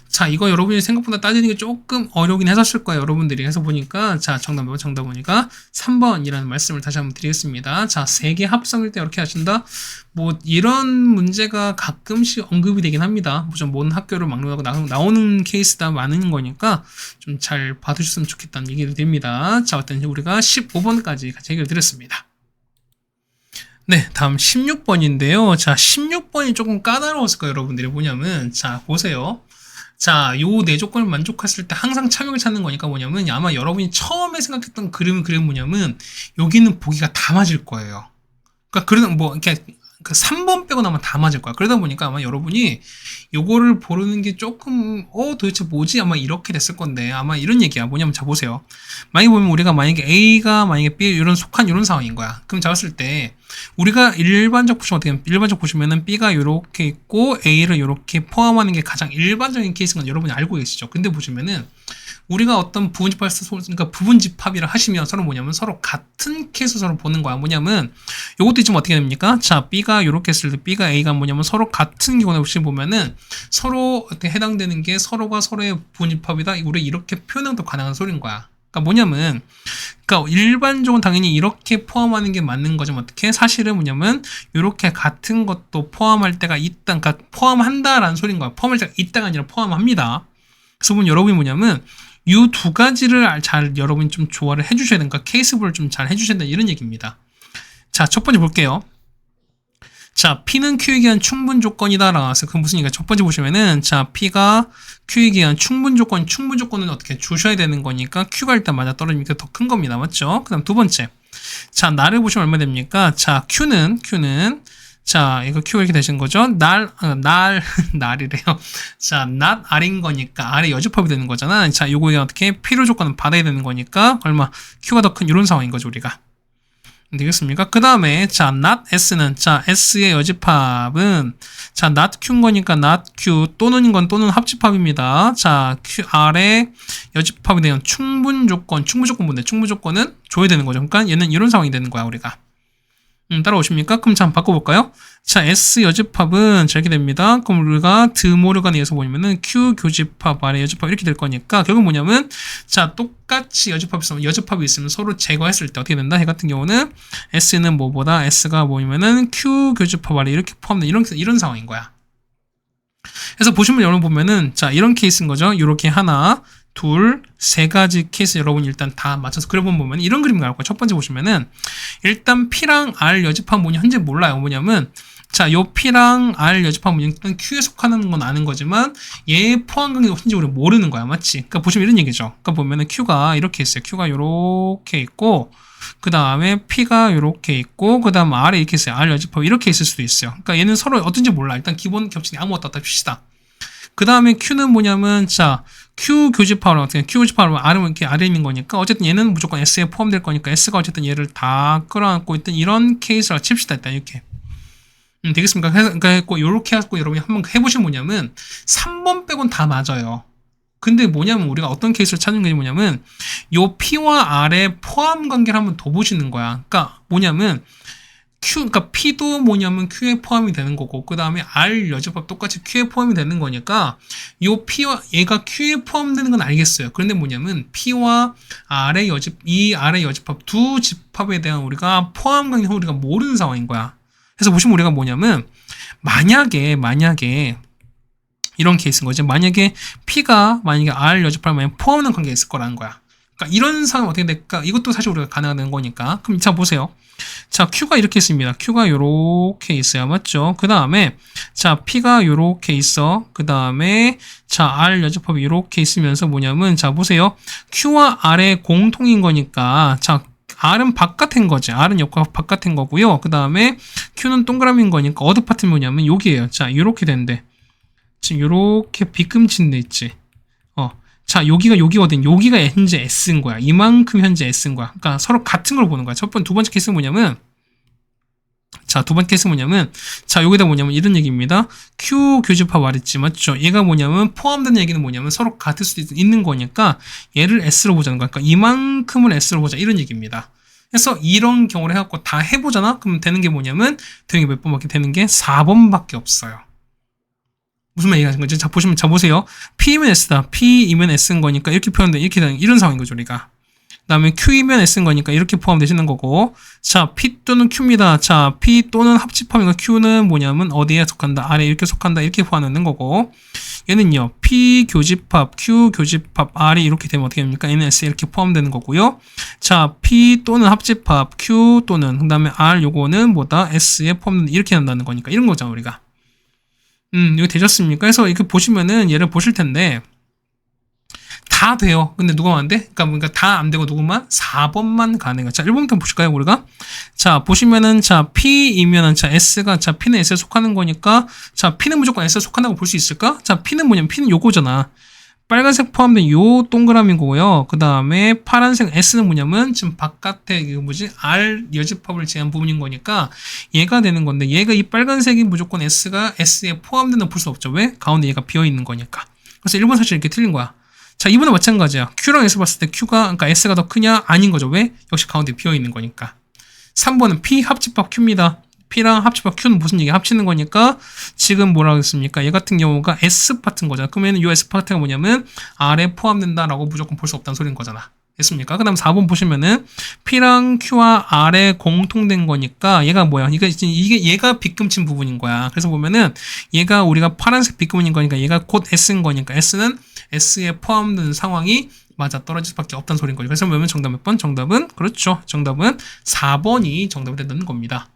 자, 이거 여러분이 생각보다 따지는 게 조금 어려우긴 했었을 거예요. 여러분들이 해서 보니까 자, 정답 보니까 3번이라는 말씀을 다시 한번 드리겠습니다. 자, 3개 합성일 때 이렇게 하신다. 뭐 이런 문제가 가끔씩 언급이 되긴 합니다. 좀 먼 학교를 막론하고 나오는 케이스다 많은 거니까 좀 잘 봐주셨으면 좋겠다는 얘기를 드립니다. 자, 어떤 우리가 15번까지 같이 해결 드렸습니다. 네, 다음 16번인데요. 자, 16번이 조금 까다로웠을 거예요, 여러분들이. 뭐냐면, 자, 보세요. 자, 요 4조건을 만족했을 때 항상 참역을 찾는 거니까 뭐냐면, 아마 여러분이 처음에 생각했던 그림은 뭐냐면, 여기는 보기가 다 맞을 거예요. 그러니까, 이렇게, 그 3번 빼고 나면 다 맞을 거야. 그러다 보니까 아마 여러분이 요거를 고르는 게 조금, 도대체 뭐지? 아마 이렇게 됐을 건데, 아마 이런 얘기야. 뭐냐면, 자, 보세요. 만약에 A가 만약에 B, 속한 이런 상황인 거야. 그럼 잡았을 때, 우리가 일반적 보시면은 B가 이렇게 있고 A를 이렇게 포함하는 게 가장 일반적인 케이스인 건 여러분이 알고 계시죠. 근데 보시면은 우리가 어떤 그러니까 부분집합이라 하시면 서로 뭐냐면 서로 같은 케이스 서로 보는 거야. 뭐냐면 요것도 있지만 어떻게 됩니까? 자, B가 이렇게 했을 때 B가 A가 뭐냐면 서로 같은 경우에 혹시 보면은 서로 어떻게 해당되는 게 서로가 서로의 부분집합이다. 우리 이렇게 표현도 가능한 소리인 거야. 그러니까 뭐냐면, 그러니까 일반적으로 당연히 이렇게 포함하는 게 맞는 거지만 어떻게? 사실은 뭐냐면 이렇게 같은 것도 포함할 때가 있다, 그러니까 포함한다라는 소리인 거야. 포함할 때가 있다가 아니라 포함합니다. 그래서 보면 여러분이 뭐냐면 이 2가지를 잘 여러분이 좀 조화를 해주셔야 되니까 케이스별을 좀 잘 해주셔야 된다 이런 얘기입니다. 자, 첫 번째 볼게요. 자, P는 Q에 기한 충분 조건이다 라서 그 무슨 얘기가 첫 번째 보시면은 자, P가 Q에 기한 충분 조건은 어떻게 주셔야 되는 거니까 Q가 일단 맞아 떨어지니까 더 큰 겁니다. 맞죠? 그 다음 두 번째. 자, 날을 보시면 얼마 됩니까? 자, Q는 자, 이거 Q가 이렇게 되신 거죠? 날이래요. 자, not R인 거니까 R에 여집합이 되는 거잖아. 자, 요거 어떻게 필요 조건은 받아야 되는 거니까 얼마? Q가 더 큰 이런 상황인 거죠, 우리가. 되겠습니까? 그 다음에 자 not s는 자 s의 여집합은 자 not q인 거니까 not q 또는인 건 또는 합집합입니다. 자 q r의 여집합에 대한 충분 조건 뭔데? 충분 조건은 줘야 되는 거죠. 그러니까 얘는 이런 상황이 되는 거야 우리가. 따라오십니까? 그럼 자 한번 바꿔볼까요? 자 S 여집합은 자 이렇게 됩니다. 그럼 우리가 드모르간에 의해서 보면은 Q 교집합 아래 여집합 이렇게 될 거니까 결국 뭐냐면 자 똑같이 여집합이 있으면 서로 제거했을 때 어떻게 된다? 해 같은 경우는 S는 뭐보다 S가 뭐냐면은 Q 교집합 아래 이렇게 포함된 이런 상황인 거야. 그래서 보시면 여러분 보면은 자 이런 케이스인 거죠. 이렇게 하나 둘, 세 가지 케이스 여러분이 일단 다 맞춰서 그려보면 이런 그림 나올 거예요. 첫 번째 보시면은 일단 P랑 R 여집합 뭐냐 현재 몰라요. 뭐냐면 자, 요 P랑 R 여집합 뭐냐 일단 Q에 속하는 건 아는 거지만 얘 포함 관계가 현재 우리 모르는 거야. 맞지? 그러니까 보시면 이런 얘기죠. 그러니까 보면은 Q가 이렇게 있어요. Q가 요렇게 있고 그 다음에 P가 이렇게 있고 그 다음 R에 이렇게 있어요. R 여집합 이렇게 있을 수도 있어요. 그러니까 얘는 서로 어떤지 몰라. 일단 기본 겹치니 아무것도 없다 봅시다. 그 다음에 Q는 뭐냐면 자 Q 교집합을 어떻게 Q 교집합을 R은 이렇게 아래 있는 거니까 어쨌든 얘는 무조건 S에 포함될 거니까 S가 어쨌든 얘를 다 끌어안고 있던 이런 케이스라 칩시다. 일단 이렇게 되겠습니까? 그러니까 이렇게 해갖고 여러분이 한번 해보시면 뭐냐면 3번 빼곤 다 맞아요. 근데 뭐냐면 우리가 어떤 케이스를 찾는 게 뭐냐면 요 P와 R의 포함 관계를 한번 더 보시는 거야. 그러니까 뭐냐면 그러니까 P도 뭐냐면 Q에 포함이 되는 거고, 그 다음에 R 여집합 똑같이 Q에 포함이 되는 거니까, 요 P와 얘가 Q에 포함되는 건 알겠어요. 그런데 뭐냐면 P와 R의 여집합 두 집합에 대한 우리가 포함 관계를 우리가 모르는 상황인 거야. 그래서 보시면 우리가 뭐냐면, 만약에 이런 케이스인 거지. 만약에 R 여집합에 포함하는 관계가 있을 거라는 거야. 그러니까 이런 상황이 어떻게 될까? 이것도 사실 우리가 가능한 거니까. 그럼 자 보세요. 자 Q가 이렇게 있습니다. Q가 요렇게 있어요. 맞죠? 그 다음에 자 P가 요렇게 있어. 그 다음에 자 R 여집합이 요렇게 있으면서 뭐냐면 자 보세요. Q와 R의 공통인 거니까 자 R은 바깥인 거지. R은 역과 바깥인 거고요. 그 다음에 Q는 동그라미인 거니까 어드 파트는 뭐냐면 여기에요. 자 요렇게 된대. 지금 요렇게 빗금친 데 있지. 자, 여기거든. 여기가 현재 S인 거야. 이만큼 현재 S인 거야. 그러니까 서로 같은 걸 보는 거야. 두 번째 케이스는 뭐냐면, 자, 여기다 뭐냐면 이런 얘기입니다. Q 교집합 말했지. 맞죠? 얘가 뭐냐면, 포함된 얘기는 뭐냐면 서로 같을 수도 있는 거니까 얘를 S로 보자는 거야. 그러니까 이만큼을 S로 보자. 이런 얘기입니다. 그래서 이런 경우를 해갖고 다 해보잖아? 그럼 되는 게 뭐냐면, 되는 게 몇 번밖에 되는 게 4번밖에 없어요. 무슨 말 얘기하는 거지? 자, 보세요. P이면 S다. P이면 S인 거니까 이렇게 표현돼. 이렇게 되는, 이런 상황인 거죠, 우리가. 그 다음에 Q이면 S인 거니까 이렇게 포함되시는 거고. 자, P 또는 Q입니다. 자, P 또는 합집합이니까 Q는 뭐냐면 어디에 속한다? R에 이렇게 속한다. 이렇게 포함되는 거고. 얘는요, P 교집합, Q 교집합, R이 이렇게 되면 어떻게 됩니까? 얘는 S에 이렇게 포함되는 거고요. 자, P 또는 합집합, Q 또는, 그 다음에 R 요거는 뭐다? S에 포함된다. 이렇게 한다는 거니까. 이런 거잖아, 우리가. 이거 되셨습니까? 그래서 이거 보시면은 얘를 보실 텐데 다 돼요. 근데 누가 안 돼? 그러니까 다 안 되고 누구만? 4번만 가능해요. 자, 1번부터 보실까요, 우리가? 자, 보시면은 자, P이면은 자, S가 자, P는 S에 속하는 거니까 자, P는 무조건 S에 속한다고 볼 수 있을까? 자, P는 뭐냐면 P는 요거잖아. 빨간색 포함된 요 동그라미고요. 그 다음에 파란색 S는 뭐냐면 지금 바깥에 이거 뭐지? R 여집합을 제한 부분인 거니까 얘가 되는 건데 얘가 이 빨간색이 무조건 S가 S에 포함된다고 볼 수 없죠. 왜? 가운데 얘가 비어 있는 거니까. 그래서 1번 사실 이렇게 틀린 거야. 자, 2번은 마찬가지야. Q랑 S 봤을 때 그러니까 S가 더 크냐? 아닌 거죠. 왜? 역시 가운데 비어 있는 거니까. 3번은 P 합집합 Q입니다. P랑 합집합 Q는 무슨 얘기? 합치는 거니까 지금 뭐라고 했습니까? 얘 같은 경우가 S 파트인 거잖아. 그러면 이 S 파트가 뭐냐면 R에 포함된다라고 무조건 볼 수 없다는 소리인 거잖아. 됐습니까? 그 다음 4번 보시면은 P랑 Q와 R에 공통된 거니까 얘가 뭐야? 이게 얘가 빗금친 부분인 거야. 그래서 보면은 얘가 우리가 파란색 빗금인 거니까 얘가 곧 S인 거니까 S는 S에 포함된 상황이 맞아 떨어질 수밖에 없다는 소리인 거죠. 그래서 보면 정답 몇 번? 정답은 그렇죠. 정답은 4번이 정답이 되는 겁니다.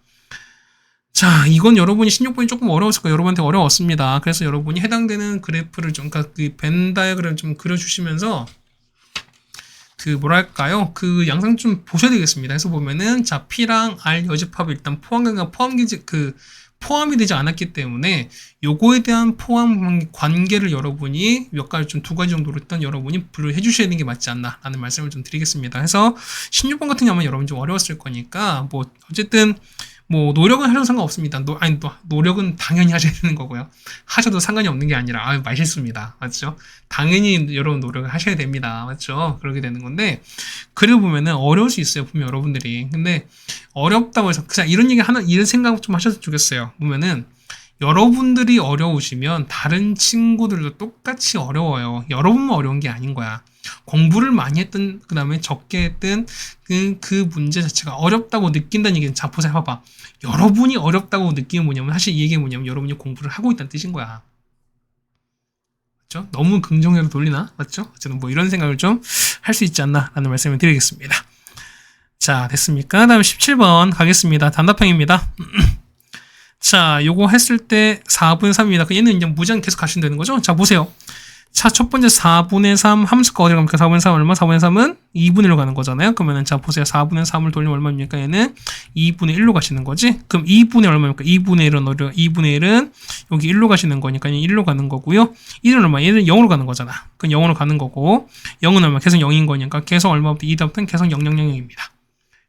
자, 이건 여러분이 16번이 조금 어려웠을 거예요. 여러분한테 어려웠습니다. 그래서 여러분이 해당되는 그래프를 좀, 그러니까 그 벤 다이어그램 좀 그려주시면서 그 뭐랄까요? 그 양상 좀 보셔야 되겠습니다. 그래서 보면은 자, P랑 R 여집합이 일단 포함관계가 포함이 되지 않았기 때문에 요거에 대한 포함 관계를 여러분이 몇 가지 좀 두 가지 정도로 일단 여러분이 분류를 해주셔야 되는 게 맞지 않나라는 말씀을 좀 드리겠습니다. 그래서 16번 같은 경우는 여러분 좀 어려웠을 거니까 뭐 어쨌든 뭐 노력은 하셔도 상관없습니다. 노력은 당연히 하셔야 되는 거고요. 하셔도 상관이 없는 게 아니라 말실수입니다. 맞죠? 당연히 여러분 노력을 하셔야 됩니다. 맞죠? 그렇게 되는 건데 그리고 보면은 어려울 수 있어요. 보면 여러분들이. 근데 어렵다고 해서 그냥 이런 얘기 하나 이런 생각 좀 하셨으면 좋겠어요. 보면은 여러분들이 어려우시면 다른 친구들도 똑같이 어려워요. 여러분만 어려운 게 아닌 거야. 공부를 많이 했든 그 다음에 적게 했든 그 문제 자체가 어렵다고 느낀다는 얘기는 자 보세요. 봐봐. 여러분이 어렵다고 느끼는 뭐냐면 사실 이 얘기가 뭐냐면 여러분이 공부를 하고 있다는 뜻인 거야. 맞죠? 너무 긍정적으로 돌리나? 맞죠? 어쨌든 뭐 이런 생각을 좀 할 수 있지 않나 라는 말씀을 드리겠습니다. 자 됐습니까? 다음 17번 가겠습니다. 단답형입니다. 자 요거 했을 때 4분의 3입니다. 얘는 이제 무제한 계속 가시면 되는 거죠? 자 보세요. 자, 첫 번째 4분의 3 함수가 어디로 갑니까? 4분의 3 얼마? 4분의 3은 2분의 1로 가는 거잖아요. 그러면은 자 보세요. 4분의 3을 돌리면 얼마입니까? 얘는 2분의 1로 가시는 거지. 그럼 2분의 얼마입니까? 2분의 1은 2분의 1은 여기 1로 가시는 거니까 1로 가는 거고요. 1은 얼마? 얘는 0으로 가는 거잖아. 그럼 0으로 가는 거고 0은 얼마? 계속 0인 거니까 계속 얼마부터 2다부터는 계속 000입니다.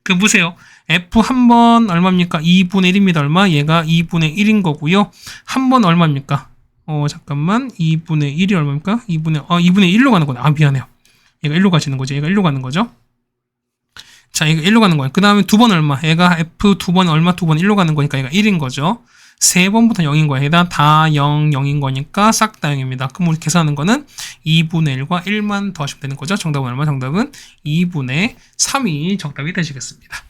그럼 보세요. F 한 번 얼마입니까? 2분의 1입니다. 얼마? 얘가 2분의 1인 거고요. 한 번 얼마입니까? 잠깐만. 2분의 1이 얼마입니까? 2분의 1로 가는 거네. 미안해요. 얘가 1로 가시는 거죠. 얘가 1로 가는 거죠. 자, 얘가 1로 가는 거예요. 그 다음에 두 번 얼마? 얘가 F 두 번 얼마? 두 번 1로 가는 거니까 얘가 1인 거죠. 세 번부터 0인 거예요. 얘가 다 0, 0인 거니까 싹 다 0입니다. 그럼 우리 계산하는 거는 2분의 1과 1만 더하시면 되는 거죠. 정답은 얼마? 정답은 2분의 3이 정답이 되시겠습니다.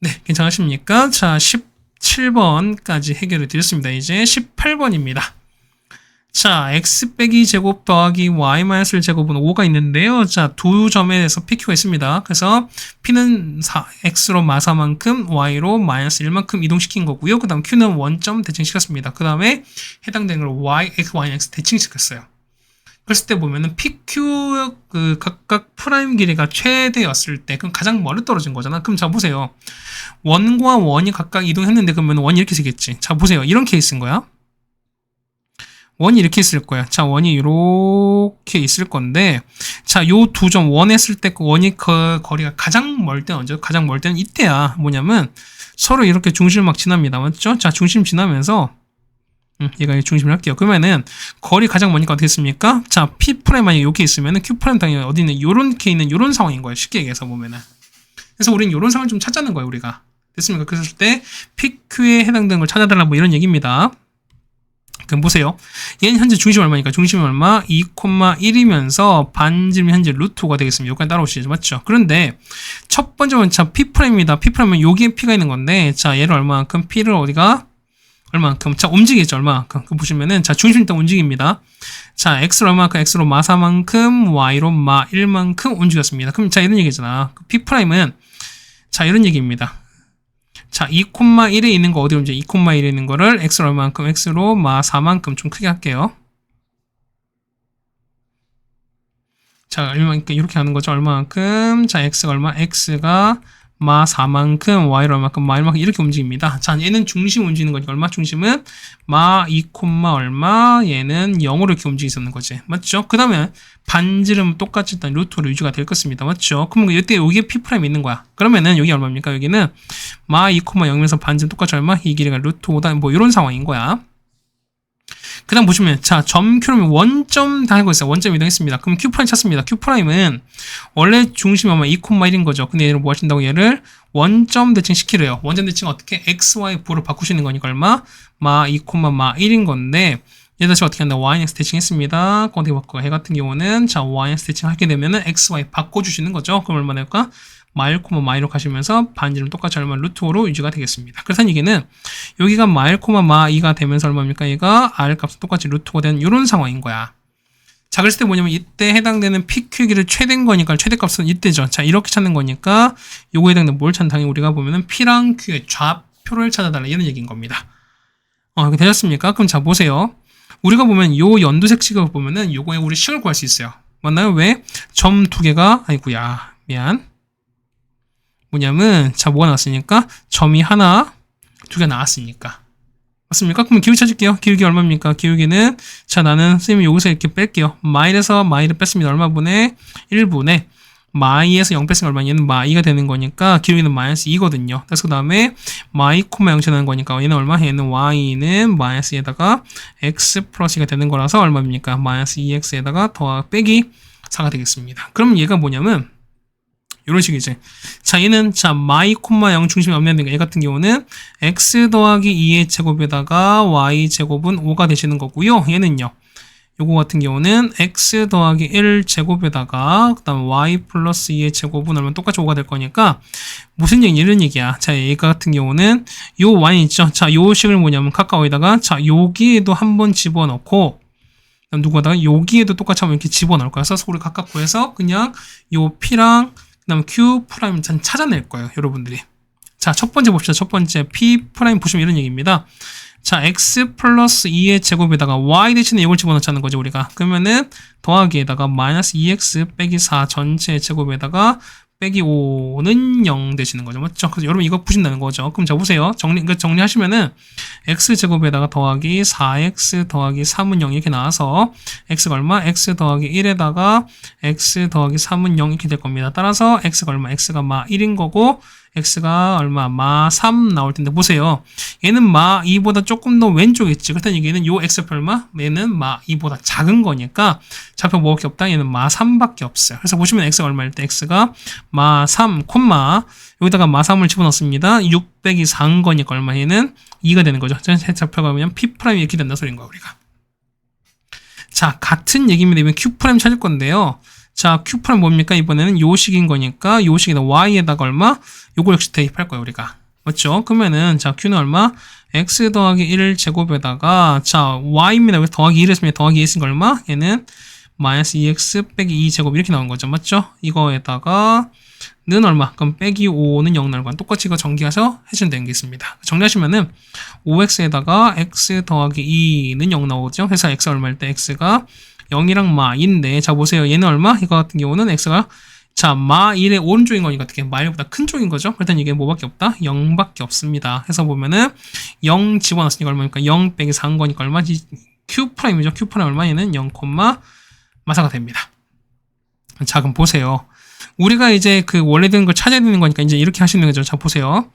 네, 괜찮으십니까? 자, 17번까지 해결을 드렸습니다. 이제 18번입니다. 자, x 빼기 제곱 더하기 y 마이너스 1제곱은 5가 있는데요. 자, 두 점에 대해서 pq가 있습니다. 그래서 p는 x로 마사만큼 y로 마이너스 1만큼 이동시킨 거고요. 그 다음 q는 원점 대칭시켰습니다. 그 다음에 해당되는 걸 y, x, y, x 대칭시켰어요. 그랬을 때 보면은 pq 각각 프라임 길이가 최대였을 때 그럼 가장 멀리 떨어진 거잖아. 그럼 자 보세요. 원과 원이 각각 이동했는데 그러면 원이 이렇게 생겼지. 자 보세요. 이런 케이스인 거야. 원이 이렇게 있을 거야. 자, 원이 이렇게 있을 건데, 자, 요 두 점, 원 했을 때 그 원이 그 거리가 가장 멀 때는 언제? 가장 멀 때는 이때야. 뭐냐면, 서로 이렇게 중심을 막 지납니다. 맞죠? 자, 중심 지나면서, 얘가 중심을 할게요. 그러면은, 거리 가장 머니까 어떻게 했습니까? 자, P' 만약에 여기 있으면은, Q' 당연히 어디 있는, 요렇게 있는 요런 상황인 거예요. 쉽게 얘기해서 보면은. 그래서 우리는 요런 상황을 좀 찾자는 거예요, 우리가. 됐습니까? 그랬을 때, PQ에 해당되는 걸 찾아달라, 뭐 이런 얘기입니다. 그럼 보세요. 얘는 현재 중심 얼마니까? 중심이 얼마? 2,1이면서 반지름이 현재 루트 5가 되겠습니다. 여기까지 따라오시죠. 맞죠? 그런데 첫 번째 원차 P'입니다. P'은 여기에 P가 있는 건데 자 얘를 얼마만큼? P를 어디가? 얼마만큼? 자 움직이겠죠. 얼마만큼? 그 보시면은 자 중심 일단 움직입니다. 자 X로 얼마만큼? X로 마사만큼 Y로 마 1만큼 움직였습니다. 그럼 자 이런 얘기잖아. P'은 자 이런 얘기입니다. 자, 2,1에 있는 거 어디로 이제 2,1에 있는 거를 x로 얼마만큼? x로 마 4만큼 좀 크게 할게요. 자, 이렇게 하는 거죠. 얼마만큼? 자, x가 얼마? x가 마 4만큼, y로 얼마만큼? 마 1만큼 이렇게 움직입니다. 자, 얘는 중심 움직이는 거니까 얼마? 중심은 마 2, 얼마? 얘는 0으로 이렇게 움직이는 거지. 맞죠? 그 다음에 반지름 똑같이 일단 루트로 유지가 될 것입니다. 맞죠? 그러면 이때 여기에 P' 있는 거야. 그러면은 여기 얼마입니까? 여기는 마 2, 0에서 반지름 똑같이 얼마? 이 길이가 루트 5다. 뭐 이런 상황인 거야. 그 다음 보시면 자 점 Q는 원점 다 하고 있어요. 원점 이동했습니다. 그럼 Q' 찾습니다. Q'은 원래 중심이 아마 2,1인 거죠. 근데 얘를 뭐 하신다고? 얘를 원점 대칭 시키래요. 원점 대칭 어떻게? X, Y, V로 바꾸시는 거니까 얼마? 마 2, 마 1인 건데 얘 다시 어떻게 한다? Y, X 대칭했습니다. 어떻게 바꿔? 해 같은 경우는 자 Y, X 대칭 하게 되면은 X, Y 바꿔주시는 거죠. 그럼 얼마 될까? 마 1, 마 2로 가시면서 반지름 똑같이 얼마 루트 5로 유지가 되겠습니다. 그래서 얘기는 여기가 마 1, 마 2가 되면서 얼마입니까? 얘가 R 값은 똑같이 루트 5 되는 이런 상황인 거야. 자, 그랬을 때 뭐냐면 이때 해당되는 PQ 길이 최대인 거니까 최대값은 이때죠. 자, 이렇게 찾는 거니까 요거에 해당되는 뭘 찾는 당연히 우리가 보면은 P랑 Q의 좌표를 찾아달라 이런 얘기인 겁니다. 이렇게 되셨습니까? 그럼 자, 보세요. 우리가 보면 요 연두색 식을 보면은 요거에 우리 식을 구할 수 있어요. 맞나요? 왜? 점 두 개가 아이고야 미안. 뭐냐면 자 뭐가 나왔으니까 점이 하나 두 개 나왔으니까 맞습니까? 그럼 기울기 찾을게요. 기울기 얼마입니까? 기울기는, 자, 나는 선생님이 여기서 이렇게 뺄게요. 마일에서 마일을 뺐습니다. 얼마분의 1분의 마이에서 0 뺐으면 얼마? 얘는 마이가 되는 거니까 기울기는 마이너스 2거든요. 그래서 그 다음에 마이 코마 0 되는 거니까 얘는 얼마? 얘는 y는 마이너스에다가 x 플러스 2가 되는 거라서 얼마입니까? 마이너스 2x에다가 빼기 4가 되겠습니다. 그럼 얘가 뭐냐면 이런 식이지. 자, 얘는, 자, 마이 콤마 0 중심이 없는 얘 같은 경우는 x 더하기 2의 제곱에다가 y 제곱은 5가 되시는 거고요. 얘는요. 요거 같은 경우는 x 더하기 1 제곱에다가 그 다음 y 플러스 2의 제곱은 얼마 똑같이 5가 될 거니까 무슨 얘기, 이런 얘기야. 자, 얘 같은 경우는 요 y 있죠. 자, 요 식을 뭐냐면 카카오에다가 자, 여기에도 한번 집어넣고 그다음 누구다가 여기에도 똑같이 한번 이렇게 집어넣을 거야. 그래서 우리 각각 구해서 그냥 요 p랑 그다음 q 프라임 찾아낼 거예요, 여러분들이. 자, 첫 번째 봅시다. 첫 번째 p 프라임 보시면 이런 얘기입니다. 자, x 플러스 2의 제곱에다가 y 대신에 이걸 집어넣자는 거죠, 우리가. 그러면은 더하기에다가 마이너스 2x 빼기 4 전체 제곱에다가 빼기 5는 0 되시는 거죠. 맞죠? 그래서 여러분 이거 푸신다는 거죠. 그럼 자, 보세요. 정리하시면은 x제곱에다가 더하기 4x 더하기 3은 0 이렇게 나와서 x가 얼마? x 더하기 1에다가 x 더하기 3은 0 이렇게 될 겁니다. 따라서 x가 얼마? x가 마 1인 거고 x가 얼마? 마 3 나올 텐데 보세요. 얘는 마 2보다 조금 더 왼쪽에 있지. 그렇다는 얘기는 요 x표 얼마? 얘는 마 2보다 작은 거니까 좌표 뭐밖에 없다? 얘는 마 3밖에 없어요. 그래서 보시면 x가 얼마일 때 x가 마 3, 여기다가 마 3을 집어넣습니다. 6 빼기 4인 거니까 얼마? 얘는 2가 되는 거죠. 전체 좌표가 그냥 p' 이렇게 된다 소리인 거야, 우리가. 자, 같은 얘기입니다. 이번 q' 찾을 건데요. 자, q' 뭡니까? 이번에는 요 식인 거니까 요 식에다 y에다가 얼마? 요거 역시 대입할 거예요, 우리가. 맞죠? 그러면은 자, q는 얼마? x 더하기 1 제곱에다가 자, y입니다. 왜 더하기 1 했으면 더하기 2 했으니까 얼마? 얘는 마이너스 2x 빼기 2 제곱 이렇게 나온 거죠. 맞죠? 이거에다가 는 얼마? 그럼 빼기 5는 0 나올 거야. 똑같이 이거 정리해서 해주면 되는 게 있습니다. 정리하시면은 5x에다가 x 더하기 2는 0 나오죠. 그래서 x 얼마일 때 x가 0이랑 마인데 자 보세요. 얘는 얼마? 이거 같은 경우는 x가 자 마 1의 오른쪽인 거니까 어떻게 마 1보다 큰 쪽인 거죠. 일단 이게 뭐밖에 없다? 0밖에 없습니다. 해서 보면은 0 집어넣었으니까 얼마니까 0 빼기 4인 거니까 얼마지? q'이죠. q' 얼마? 얘는 0, 마사가 됩니다. 자, 그럼 보세요. 우리가 이제 그 원래된 걸 찾아야 되는 거니까 이제 이렇게 하시는 거죠. 자, 보세요.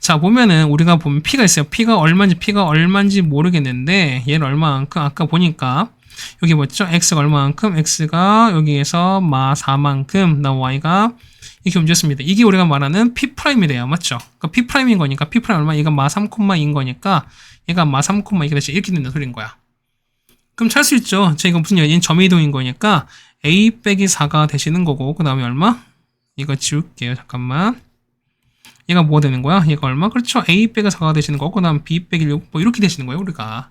자, 보면은 우리가 보면 p가 있어요. p가 얼마인지 모르겠는데 얘는 얼마만큼 아까 보니까 여기 뭐였죠? x가 얼마만큼 x가 여기에서 마 4만큼 나 y가 이렇게 움직였습니다. 이게 우리가 말하는 p'이래요. 맞죠? 그러니까 p'인 거니까 p' 얼마? 얘가 마 3,2인 거니까 얘가 마 3,2가 대신 이렇게 된다는 소리인 거야. 그럼 찾을 수 있죠. 자, 이거 무슨 얘는 점의 이동인 거니까 a 빼기 4가 되시는 거고 그 다음에 얼마? 이거 지울게요. 잠깐만. 얘가 뭐가 되는 거야? 얘가 얼마? 그렇죠. a 빼기 4가 되시는 거고 그 다음 b 빼기 6 뭐 이렇게 되시는 거예요. 우리가.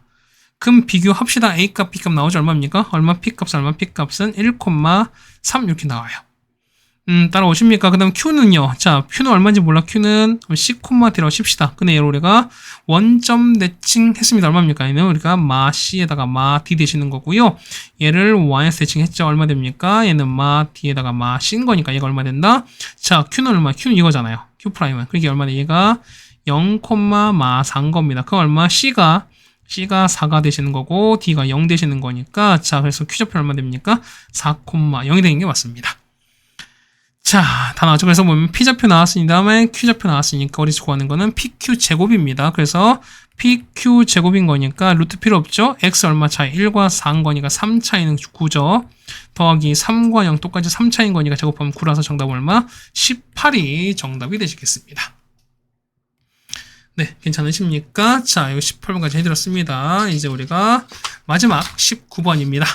그럼 비교합시다. a값, b값 나오죠? 얼마입니까? 얼마? p값은 얼마? p값은 1,3 이렇게 나와요. 따라오십니까? 그 다음 q는요. 자, q는 얼마인지 몰라. q는 c,d라고 칩시다. 근데 얘를 우리가 원점 대칭했습니다. 얼마입니까? 얘는 우리가 마 c에다가 마 d 되시는 거고요. 얘를 y에서 대칭했죠. 얼마 됩니까? 얘는 마 d에다가 마 c인 거니까 얘가 얼마 된다? 자, q는 얼마? q는 이거잖아요. q'은. 그러니까 얼마 돼? 얘가 0, 마 4인 겁니다. 그럼 얼마? c가 4가 되시는 거고 d가 0 되시는 거니까 자, 그래서 q좌표 얼마 됩니까? 4,0이 되는 게 맞습니다. 자, 다 나왔죠. 그래서 보면 p좌표 나왔으니 다음에 q좌표 나왔으니까 우리 구하는 거는 pq 제곱입니다. 그래서 pq 제곱인 거니까 루트 필요 없죠. x 얼마 차이? 1과 4인 거니까 3 차이는 9죠. 더하기 3과 0 똑같이 3 차이인 거니까 제곱하면 9라서 정답 얼마? 18이 정답이 되시겠습니다. 네, 괜찮으십니까? 자, 이거 18번까지 해드렸습니다. 이제 우리가 마지막 19번입니다.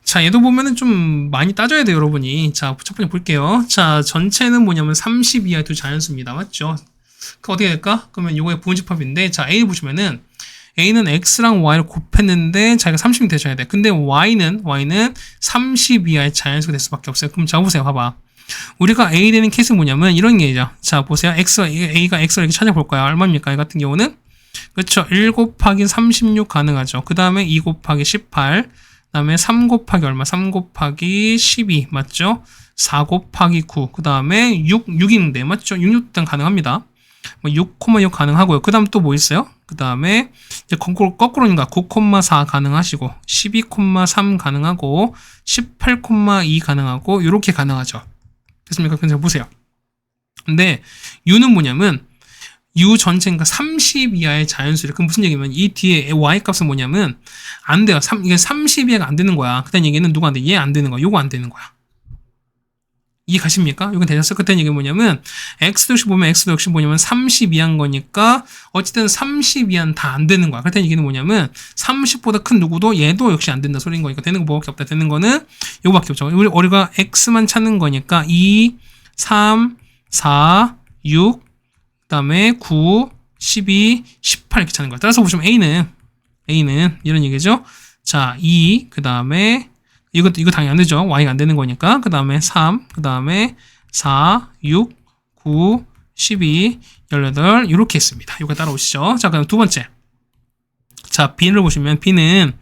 자, 얘도 보면은 좀 많이 따져야 돼요, 여러분이. 자, 첫 번째 볼게요. 자, 전체는 뭐냐면 30 이하의 두 자연수입니다. 맞죠? 그 어떻게 될까? 그러면 요거의 부분집합인데, 자, A 보시면은 A는 X랑 Y를 곱했는데 자기가 30이 되셔야 돼. 근데 Y는 30 이하의 자연수가 될 수밖에 없어요. 그럼 자, 보세요. 봐봐. 우리가 A 되는 케이스는 뭐냐면 이런 얘기죠. 자, 보세요. A가 X를 이렇게 찾아볼 거야. 얼마입니까? 이 같은 경우는? 그렇죠. 1 곱하기 36 가능하죠. 그 다음에 2 곱하기 18. 그 다음에 3 곱하기 얼마? 3 곱하기 12 맞죠? 4 곱하기 9 그 다음에 6인데 맞죠? 66단 가능합니다. 뭐 6,6 가능하고요. 그 다음 또 뭐 있어요? 그 다음에 이제 거꾸로니까 9,4 가능하시고 12,3 가능하고 18,2 가능하고 이렇게 가능하죠. 됐습니까? 그래서 보세요. 근데 U는 뭐냐면 U 전체니까 30 이하의 자연수래. 그럼 무슨 얘기냐면 이 뒤에 Y 값은 뭐냐면 안 돼요. 이게 30 이하가 안 되는 거야. 그때 얘기는 누가 안 돼? 얘 안 되는 거야. 요거 안 되는 거야. 이해 가십니까? 이건 되셨어요? 그때 얘기 뭐냐면 X도 역시 뭐냐면 30 이하인 거니까 어쨌든 30 이하는 다 안 되는 거야. 그때 얘기는 뭐냐면 30보다 큰 누구도 얘도 역시 안 된다 소리인 거니까 되는 거 뭐밖에 없다. 되는 거는 요거밖에 없죠. 우리가 X만 찾는 거니까 2, 3, 4, 6, 그 다음에 9, 12, 18 이렇게 찾는 거야. 따라서 보시면 A는 이런 얘기죠. 자, 2, 그 다음에 이거 당연히 안 되죠. Y가 안 되는 거니까. 그 다음에 3, 그 다음에 4, 6, 9, 12, 18 이렇게 했습니다. 이거 따라오시죠. 자, 그럼 두 번째. 자, B를 보시면 B는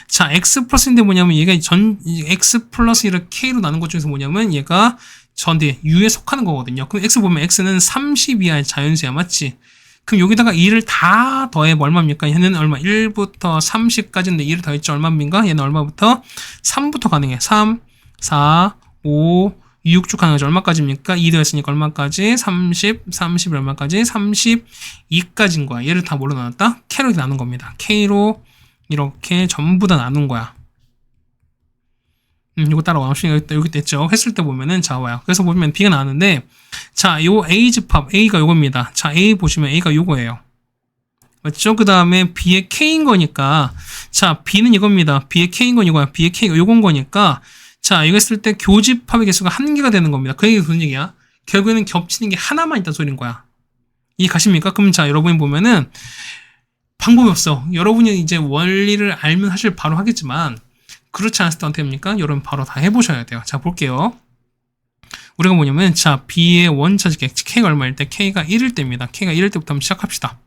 자, X 플러스인데 뭐냐면 얘가 X 플러스 이렇게 K로 나눈 것 중에서 뭐냐면 얘가 전대 U에 속하는 거거든요. 그럼 X 보면 X는 30 이하의 자연수야. 맞지? 그럼 여기다가 2를 다 더해면 얼마입니까? 얘는 얼마? 1부터 30까지인데 2를 더했죠. 얼마입니까? 얘는 얼마부터? 3부터 가능해. 3, 4, 5, 6쭉 가능하죠. 얼마까지입니까? 2 더했으니까 얼마까지? 30, 30이 얼마까지? 32까지인 거야. 얘를 다 뭘로 나눴다? K로 나눈 겁니다. K로 이렇게 전부 다 나눈 거야. 이거 따라와. 여기 됐죠. 했을 때 보면은 자 와요. 그래서 보면 B가 나왔는데 자, 요 A 집합 A가 요겁니다. 자, A 보시면 A가 요거예요. 맞죠? 그 다음에 B의 K인 거니까 자, B는 이겁니다. B의 K인 건 이거야. B의 K가 요건 거니까 자, 이거 했을 때 교집합의 개수가 한 개가 되는 겁니다. 그 얘기가 무슨 얘기야? 결국에는 겹치는 게 하나만 있다는 소리인 거야. 이해 가십니까? 그럼 자, 여러분이 보면은 방법이 없어. 여러분이 이제 원리를 알면 사실 바로 하겠지만 그렇지 않았을 때 어떻게 합니까? 여러분 바로 다 해보셔야 돼요. 자, 볼게요. 우리가 뭐냐면 자, B의 원차적계 K가 얼마일 때? K가 1일 때입니다. K가 1일 때부터 한번 시작합시다.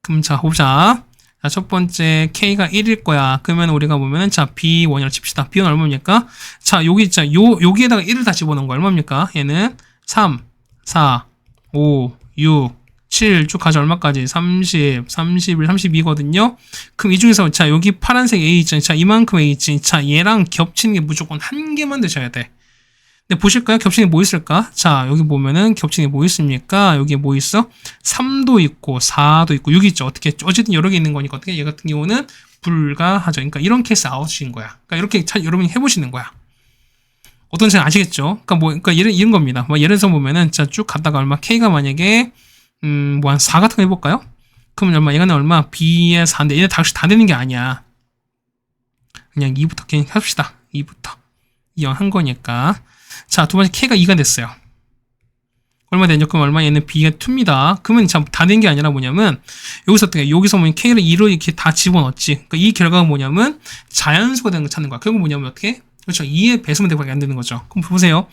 그럼 자, 보자. 자, 첫 번째 K가 1일 거야. 그러면 우리가 보면은 자, B1이라고 칩시다. B1 얼마입니까? 자, 여기 자, 여기에다가 1을 다 집어넣은 거 얼마입니까? 얘는 3, 4, 5, 6, 7 쭉 가져 얼마까지? 30, 31, 32거든요. 그럼 이 중에서 자, 여기 파란색 A 있잖아요. 자, 이만큼 A 있지. 자, 얘랑 겹치는 게 무조건 한 개만 되셔야 돼. 근데 보실까요? 겹치는 게 뭐 있을까? 자, 여기 보면은 겹치는 게 뭐 있습니까? 여기에 뭐 있어? 3도 있고 4도 있고 6 있죠. 어떻게? 어쨌든 여러 개 있는 거니까 어떻게? 얘 같은 경우는 불가하죠. 그러니까 이런 케이스 아웃인 거야. 그러니까 이렇게 여러분이 해보시는 거야. 어떤지 아시겠죠? 그러니까 이런 겁니다. 뭐 예를 들어서 보면은 자, 쭉 갔다가 얼마? K가 만약에 뭐 한 4 같은 거 해볼까요? 그러면 얼마? 얘가 얼마? B의 4인데 얘네 다 되는 게 아니야. 그냥 2부터 그냥 합시다. 2부터 2형 한 거니까. 자, 두 번째 K가 2가 됐어요. 얼마 되죠? 그럼 얼마? 얘는 B가 2입니다. 그러면 참 다 된 게 아니라 뭐냐면 여기서 어떻게? 여기서 보면 K를 2로 이렇게 다 집어넣었지. 그러니까 이 결과가 뭐냐면 자연수가 되는 거 찾는 거야. 결국 뭐냐면 어떻게? 그렇죠. 2의 배수만 되고밖에 안 되는 거죠. 그럼 보세요.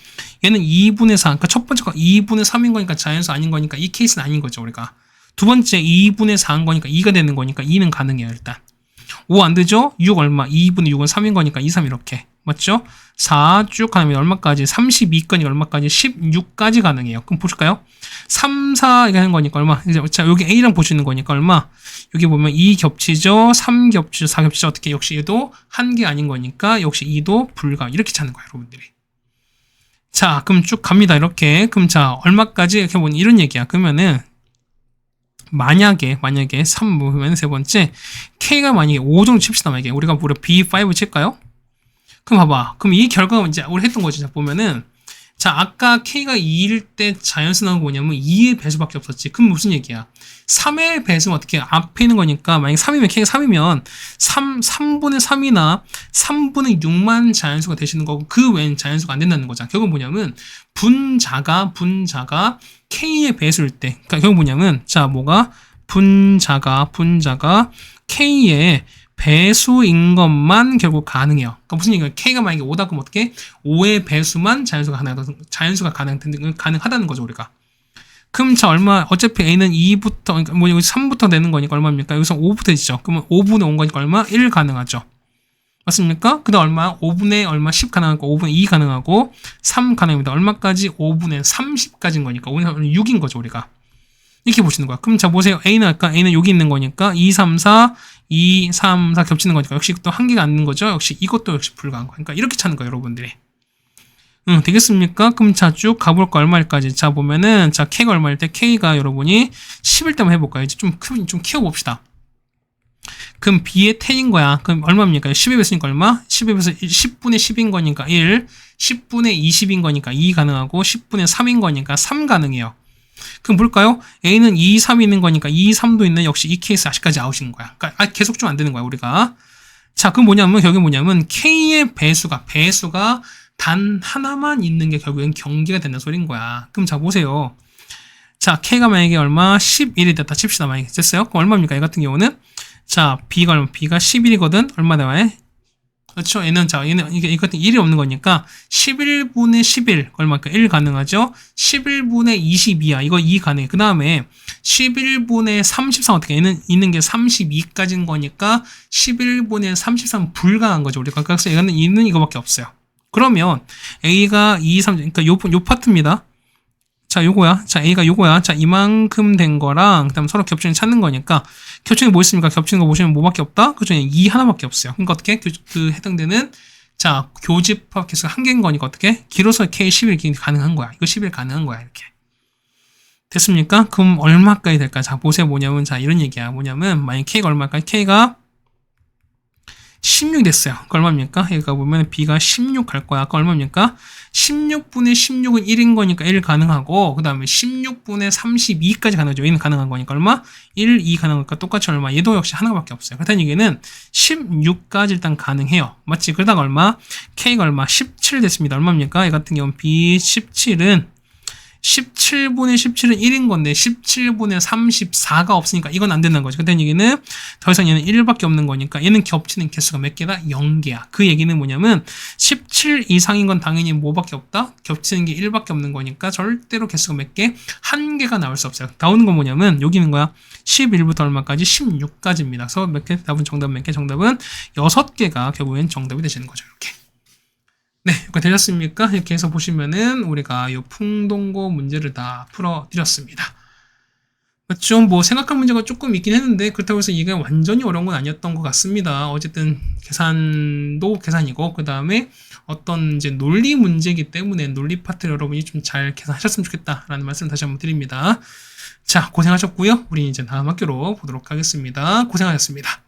얘는 2분의 4. 그러니까 첫 번째 거 2분의 3인 거니까 자연수 아닌 거니까 이 케이스는 아닌 거죠, 우리가. 두 번째 2분의 4인 거니까 2가 되는 거니까 2는 가능해요, 일단. 5 안 되죠? 6 얼마? 2분의 6은 3인 거니까 2, 3 이렇게. 맞죠? 4 쭉 가면 얼마까지? 32건이 얼마까지? 16까지 가능해요. 그럼 보실까요? 3, 4 이렇게 하는 거니까 얼마? 자, 여기 A랑 보시는 거니까 얼마? 여기 보면 2 겹치죠? 3 겹치죠? 4 겹치죠? 어떻게? 역시 얘도 한 개 아닌 거니까 역시 2도 불가. 이렇게 찾는 거예요, 여러분들이. 자, 그럼 쭉 갑니다. 이렇게. 그럼 자, 얼마까지? 이렇게 보면 이런 얘기야. 그러면은 만약에 3 보면 세 번째 K가 만약에 5 정도 칩시다. 만약에 우리가 B5 칠까요? 그럼 봐봐. 그럼 이 결과가 이제 우리 했던 거지. 자, 보면은 자, 아까 K가 2일 때 자연수 나온 거 뭐냐면 2의 배수밖에 없었지. 그럼 무슨 얘기야? 3의 배수는 어떻게 앞에 있는 거니까 만약에 3이면 K가 3이면 3분의 3이나 3분의 6만 자연수가 되시는 거고 그 외엔 자연수가 안 된다는 거잖아. 결국은 뭐냐면 분자가 K의 배수일 때 그러니까 결국 뭐냐면 자, 뭐가 분자가 K의 배수인 것만 결국 가능해요. 그러니까 무슨 얘기야? K가 만약에 5다 그럼 어떻게? 5의 배수만 자연수가 가능하다는 거죠, 우리가. 그럼 자, 얼마? 어차피 A는 2부터, 그러니까 뭐 여기 3부터 되는 거니까 얼마입니까? 여기서 5부터 있죠. 그러면 5분의 5인 거니까 얼마? 1 가능하죠. 맞습니까? 그 다음 얼마? 5분의 얼마? 10 가능하고 5분의 2 가능하고 3 가능합니다. 얼마까지? 5분의 30까지인 거니까 5분의 6인 거죠, 우리가. 이렇게 보시는 거야. 그럼 자 보세요. A는 아까 A는 여기 있는 거니까 2, 3, 4, 2, 3, 4 겹치는 거니까 역시 또 한 개가 안 있는 거죠. 역시 이것도 역시 불가한 거. 그러니까 이렇게 찾는 거예요, 여러분들이. 되겠습니까? 그럼 자 쭉 가볼까 얼마일까지. 자 보면은 자 K가 얼마일 때 K가 여러분이 10일 때만 해볼까요? 이제 좀 키워봅시다. 그럼 B의 10인 거야. 그럼 얼마입니까? 10에 뺐으니까 얼마? 10에 뺐서 10분의 10인 거니까 1, 10분의 20인 거니까 2 가능하고 10분의 3인 거니까 3 가능해요. 그럼 볼까요? A는 2, 3이 있는 거니까 2, 3도 있는 역시 이 케이스 아직까지 아웃인 거야. 그러니까 계속 좀 안 되는 거야, 우리가. 자, 그럼 뭐냐면 결국에 뭐냐면 K의 배수가 단 하나만 있는 게 결국엔 경계가 된다는 소리인 거야. 그럼 자 보세요. 자, K가 만약에 얼마? 11이 됐다 칩시다. 만약에 됐어요? 그럼 얼마입니까? 이 같은 경우는 자, B가 11이거든. 얼마 나와요? 그렇죠. 얘는 이게 같은 1이 없는 거니까 11분의 11 얼마일까? 1 가능하죠. 11분의 22야. 이거 2 가능해. 그 다음에 11분의 33 어떻게? 얘는 있는 게 32까지인 거니까 11분의 33 불가한 거죠. 우리가 그래서 얘는 있는 이거밖에 없어요. 그러면 A가 2, 3 그러니까 요 파트입니다. 자, 요거야. 자, A가 요거야. 자, 이만큼 된 거랑, 그 다음 서로 겹치는 찾는 거니까, 겹치는 게 뭐 있습니까? 겹치는 거 보시면 뭐밖에 없다? 그 중에 2 하나밖에 없어요. 그러니까 어떻게? 해당되는, 자, 교집합 개수가 한 개인 거니까 어떻게? 길어서 K11 가능한 거야. 이거 11 가능한 거야. 이렇게. 됐습니까? 그럼 얼마까지 될까? 자, 보세요. 뭐냐면, 자, 이런 얘기야. 뭐냐면, 만약 K가 얼마일까? K가 16 됐어요. 그 얼마입니까? 여기가 보면 B가 16 갈 거야. 아까 얼마입니까? 16분의 16은 1인 거니까 1 가능하고 그 다음에 16분의 32까지 가능하죠. 얘는 가능한 거니까 얼마? 1, 2 가능한 거니까 똑같이 얼마? 얘도 역시 하나밖에 없어요. 그렇다는 얘기는 16까지 일단 가능해요. 맞지? 그러다가 얼마? K가 얼마? 17 됐습니다. 얼마입니까? 이 같은 경우는 B 17은 17분의 17은 1인 건데 17분의 34가 없으니까 이건 안 된다는 거죠. 그때 얘기는 더 이상 얘는 1밖에 없는 거니까 얘는 겹치는 개수가 몇 개다? 0개야. 그 얘기는 뭐냐면 17 이상인 건 당연히 뭐밖에 없다? 겹치는 게 1밖에 없는 거니까 절대로 개수가 몇 개? 한 개가 나올 수 없어요. 나오는 건 뭐냐면 여기 있는 거야. 11부터 얼마까지? 16까지입니다. 그래서 몇 개? 답은 정답 몇 개? 정답은 6개가 결국엔 정답이 되시는 거죠. 이렇게. 네, 이렇게 되셨습니까? 이렇게 해서 보시면은 우리가 이 풍동고 문제를 다 풀어드렸습니다. 좀 뭐 생각한 문제가 조금 있긴 했는데 그렇다고 해서 이게 완전히 어려운 건 아니었던 것 같습니다. 어쨌든 계산도 계산이고 그 다음에 어떤 이제 논리 문제이기 때문에 논리 파트를 여러분이 좀 잘 계산하셨으면 좋겠다라는 말씀 다시 한번 드립니다. 자, 고생하셨고요. 우리 이제 다음 학교로 보도록 하겠습니다. 고생하셨습니다.